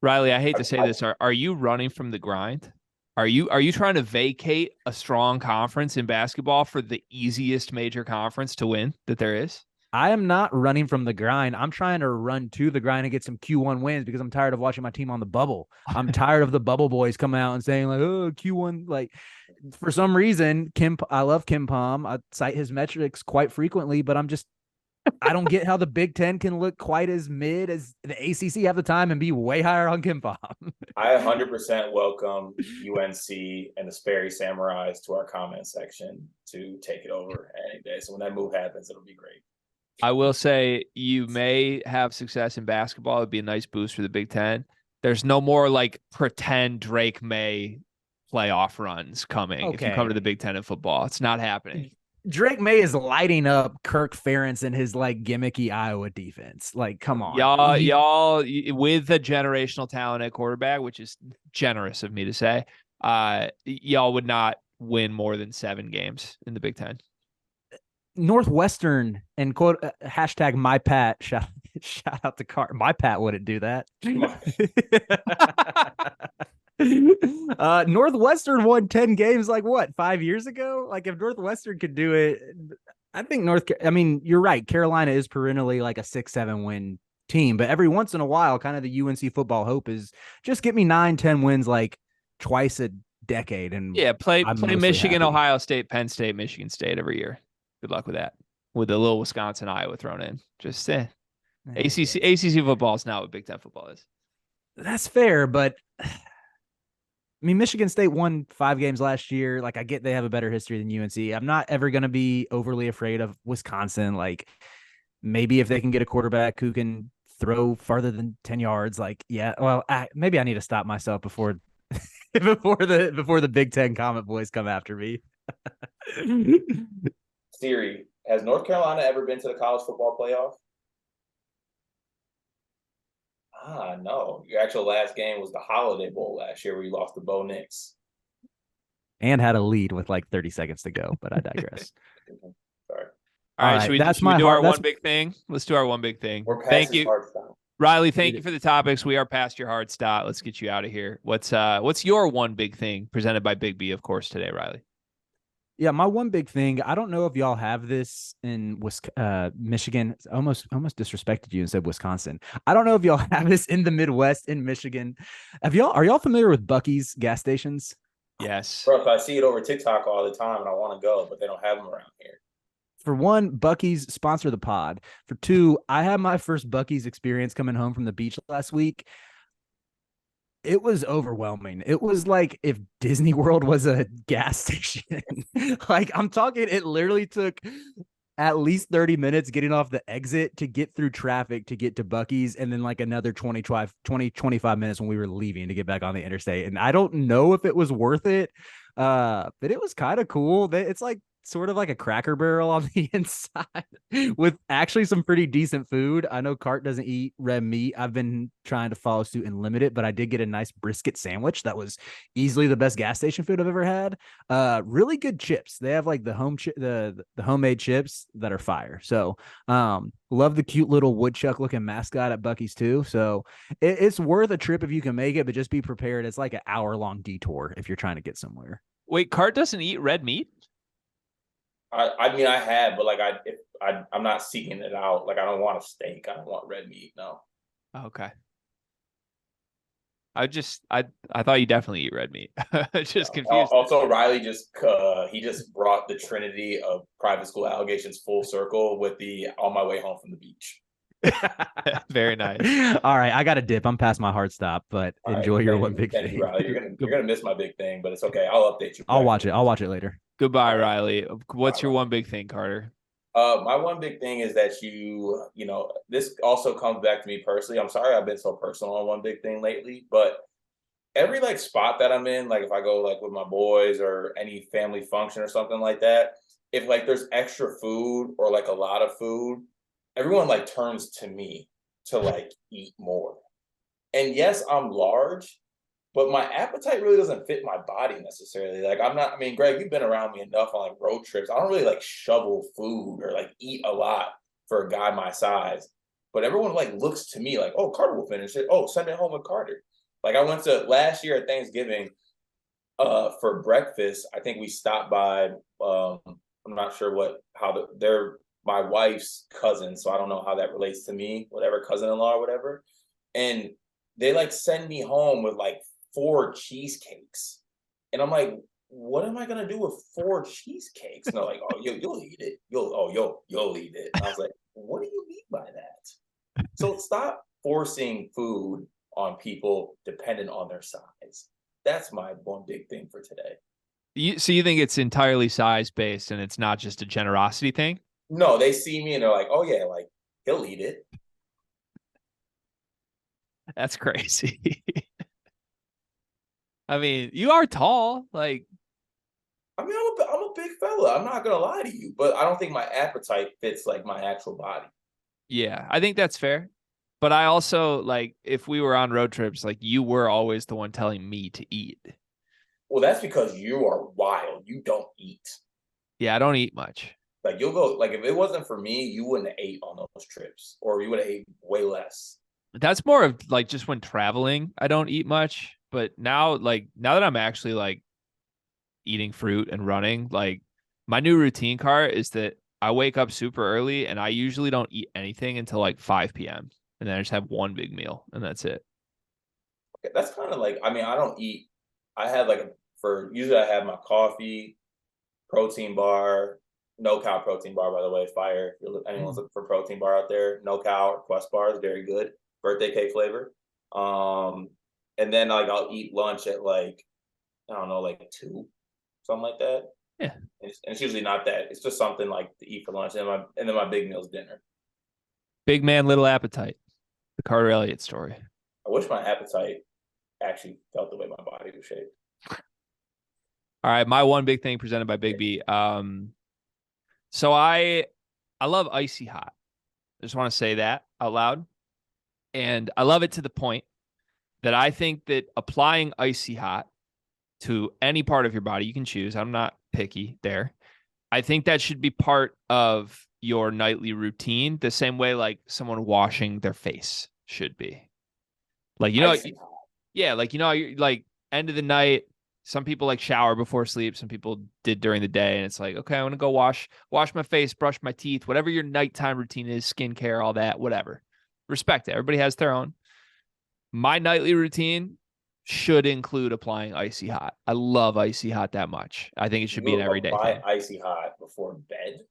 Riley, I hate to say this. Are you running from the grind? Are you trying to vacate a strong conference in basketball for the easiest major conference to win that there is? I am not running from the grind. I'm trying to run to the grind and get some Q1 wins because I'm tired of watching my team on the bubble. I'm tired of the bubble boys coming out and saying like, oh, Q1. Like, for some reason, I love Kim Pom. I cite his metrics quite frequently, but I don't get how the Big Ten can look quite as mid as the ACC half the time and be way higher on Kim Pom. I 100% welcome UNC and the Sperry Samurais to our comment section to take it over any day. So when that move happens, it'll be great. I will say you may have success in basketball. It'd be a nice boost for the Big Ten. There's no more like pretend Drake May playoff runs coming if you come to the Big Ten in football. It's not happening. Drake May is lighting up Kirk Ferentz and his like gimmicky Iowa defense. Like, come on, y'all with a generational talent at quarterback, which is generous of me to say. Y'all would not win more than 7 games in the Big Ten. Northwestern and quote hashtag my Pat shout out to Car. My Pat wouldn't do that. Northwestern won 10 games like what 5 years ago? Like if Northwestern could do it, I think you're right. Carolina is perennially like a 6-7 win team, but every once in a while, kind of the UNC football hope is just get me 9-10 wins like twice a decade. And play Michigan, happy. Ohio State, Penn State, Michigan State every year. Good luck with that. With a little Wisconsin, Iowa thrown in. Just ACC football is not what Big Ten football is. That's fair, but I mean, Michigan State won 5 games last year. Like, I get they have a better history than UNC. I'm not ever going to be overly afraid of Wisconsin. Like, maybe if they can get a quarterback who can throw farther than 10 yards, like, yeah, well, maybe I need to stop myself before the Big Ten comment boys come after me. Siri, has North Carolina ever been to the college football playoff? No. Your actual last game was the Holiday Bowl last year where you lost to Bo Nix. And had a lead with like 30 seconds to go, but I digress. Sorry. All right, should we do our one big thing? Let's do our one big thing. Thank you. Riley, thank you for the topics. We are past your hard stop. Let's get you out of here. What's your one big thing presented by Big B, of course, today, Riley? Yeah, my one big thing, I don't know if y'all have this in Michigan. Almost disrespected you and said Wisconsin. I don't know if y'all have this in the Midwest in Michigan. Are y'all familiar with Buc-ee's gas stations? Yes. Bro, I see it over TikTok all the time and I want to go, but they don't have them around here. For one, Buc-ee's sponsor the pod. For two, I had my first Buc-ee's experience coming home from the beach last week. It was overwhelming. It was like if Disney World was a gas station. Like, I'm talking, it literally took at least 30 minutes getting off the exit to get through traffic to get to Buc-ee's, and then like another 25 minutes when we were leaving to get back on the interstate. And I don't know if it was worth it, but it was kind of cool. It's like sort of like a Cracker Barrel on the inside with actually some pretty decent food. I know Cart doesn't eat red meat. I've been trying to follow suit and limit it, but I did get a nice brisket sandwich that was easily the best gas station food I've ever had. Really good chips. They have like the homemade chips that are fire. So love the cute little woodchuck looking mascot at Buc-ee's too. So it's worth a trip if you can make it, but just be prepared. It's like an hour-long detour if you're trying to get somewhere. Wait, Cart doesn't eat red meat? I mean, I have, but like I'm not seeking it out. Like, I don't want a steak. I don't want red meat. No. Okay. I thought you definitely eat red meat. Just confused. Also, Riley just brought the trinity of private school allegations full circle with the on my way home from the beach. Very nice. All right, I got to dip. I'm past my hard stop, but enjoy your one big thing. Riley. You're gonna miss my big thing, but it's okay. I'll update you. I'll watch it later. Goodbye, Riley. What's your one big thing, Carter? My one big thing is that this also comes back to me personally. I'm sorry I've been so personal on one big thing lately, but every like spot that I'm in, like if I go like with my boys or any family function or something like that, if like there's extra food or like a lot of food, everyone like turns to me to like eat more. And yes, I'm large, but my appetite really doesn't fit my body necessarily. Like Greg, you've been around me enough on like road trips. I don't really like shovel food or like eat a lot for a guy my size. But everyone like looks to me like, oh, Carter will finish it. Oh, send it home with Carter. Like I went to last year at Thanksgiving for breakfast. I think we stopped by, I'm not sure they're my wife's cousin. So I don't know how that relates to me, whatever, cousin-in-law or whatever. And they like send me home with like 4 cheesecakes. And I'm like, what am I going to do with 4 cheesecakes? And they're like, oh, you'll eat it. You'll eat it. And I was like, what do you mean by that? So stop forcing food on people dependent on their size. That's my one big thing for today. So you think it's entirely size based and it's not just a generosity thing? No, they see me and they're like, oh yeah, like he'll eat it. That's crazy. I mean, you are tall. Like, I mean, I'm a big fella. I'm not gonna lie to you, but I don't think my appetite fits like my actual body. Yeah, I think that's fair. But I also like if we were on road trips, like you were always the one telling me to eat. Well, that's because you are wild. You don't eat. Yeah, I don't eat much. Like you'll go like if it wasn't for me, you wouldn't have ate on those trips, or you would have ate way less. That's more of like just when traveling, I don't eat much. But now, like now that I'm actually like eating fruit and running, like my new routine car is that I wake up super early and I usually don't eat anything until like 5 p.m. And then I just have one big meal and that's it. Okay, that's kind of like I mean, I don't eat. I have like for usually I have my coffee, protein bar, no cow protein bar by the way, fire. If anyone's looking for protein bar out there, no cow or Quest bar is very good. Birthday cake flavor. Um, and then like I'll eat lunch at like I don't know, like 2, something like that. Yeah. And it's usually not that. It's just something like to eat for lunch, and then my big meal's dinner. Big man, little appetite. The Carter Elliott story. I wish my appetite actually felt the way my body was shaped. All right, my one big thing presented by Big B. So I love icy hot. I just want to say that out loud. And I love it to the point that I think that applying icy hot to any part of your body, you can choose. I'm not picky there. I think that should be part of your nightly routine, the same way like someone washing their face should be. Like, you know, yeah, like, you know, you're like end of the night. Some people like shower before sleep. Some people did during the day. And it's like, okay, I want to go wash my face, brush my teeth, whatever your nighttime routine is, skincare, all that, whatever. Respect it. Everybody has their own. My nightly routine should include applying icy hot. I love icy hot that much. I think it should be an everyday thing. Icy hot before bed.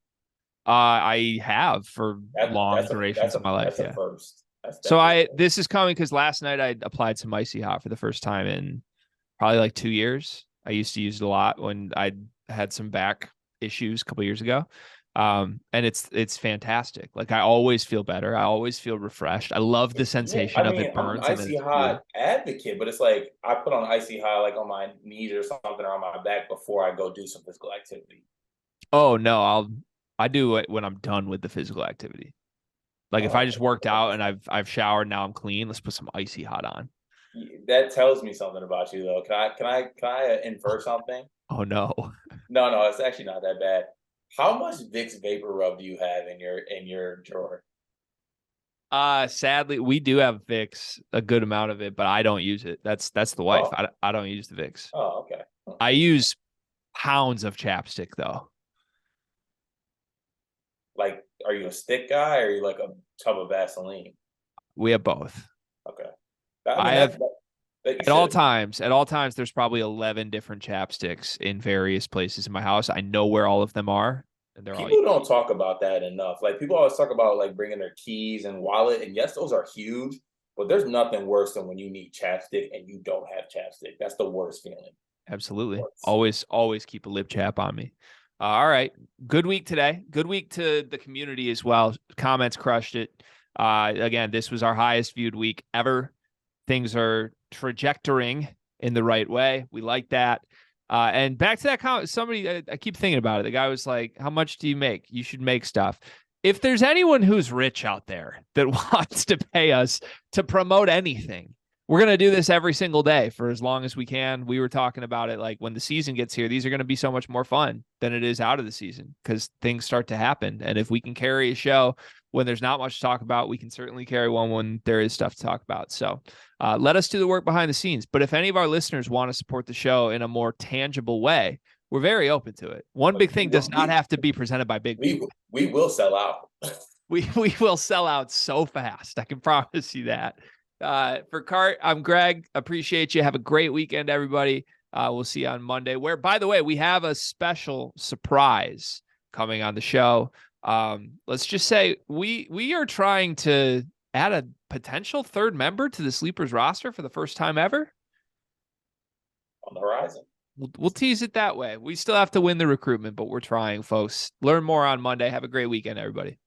I have for long durations of my life. That's a first. So this is coming because last night I applied some icy hot for the first time in probably like 2 years. I used to use it a lot when I had some back issues a couple years ago. And it's fantastic. Like I always feel better. I always feel refreshed. I love the sensation of it burns. I'm an icy hot advocate, but it's like I put on icy hot like on my knees or something or on my back before I go do some physical activity. Oh no, I do it when I'm done with the physical activity. Like if I just worked out and I've showered, now I'm clean. Let's put some icy hot on. That tells me something about you, though. Can I infer something? Oh no, no, it's actually not that bad. How much Vicks Vapor Rub do you have in your drawer? Sadly, we do have Vicks, a good amount of it, but I don't use it. That's the wife. Oh. I don't use the Vicks. Oh, okay. I use pounds of chapstick though. Like, are you a stick guy or are you like a tub of Vaseline? We have both. Okay. I have at all times, there's probably 11 different chapsticks in various places in my house. I know where all of them are. And people don't talk about that enough. Like people always talk about like bringing their keys and wallet. And yes, those are huge, but there's nothing worse than when you need chapstick and you don't have chapstick. That's the worst feeling. Absolutely. Always keep a lip chap on me. All right. Good week today. Good week to the community as well. Comments crushed it. Again, this was our highest viewed week ever. Things are trajectorying in the right way. We like that. And back to that comment, somebody, I keep thinking about it. The guy was like, how much do you make? You should make stuff. If there's anyone who's rich out there that wants to pay us to promote anything, we're going to do this every single day for as long as we can. We were talking about it like when the season gets here, these are going to be so much more fun than it is out of the season because things start to happen. And if we can carry a show when there's not much to talk about, we can certainly carry one when there is stuff to talk about. So let us do the work behind the scenes. But if any of our listeners want to support the show in a more tangible way, we're very open to it. One big thing does not have to be presented by Big B. We will sell out. we will sell out so fast. I can promise you that. For Cart, I'm Greg. Appreciate you. Have a great weekend, everybody. We'll see you on Monday, where, by the way, we have a special surprise coming on the show. Let's just say we are trying to add a potential third member to the Sleepers roster for the first time ever. On the horizon. We'll tease it that way. We still have to win the recruitment, but we're trying, folks. Learn more on Monday. Have a great weekend, everybody.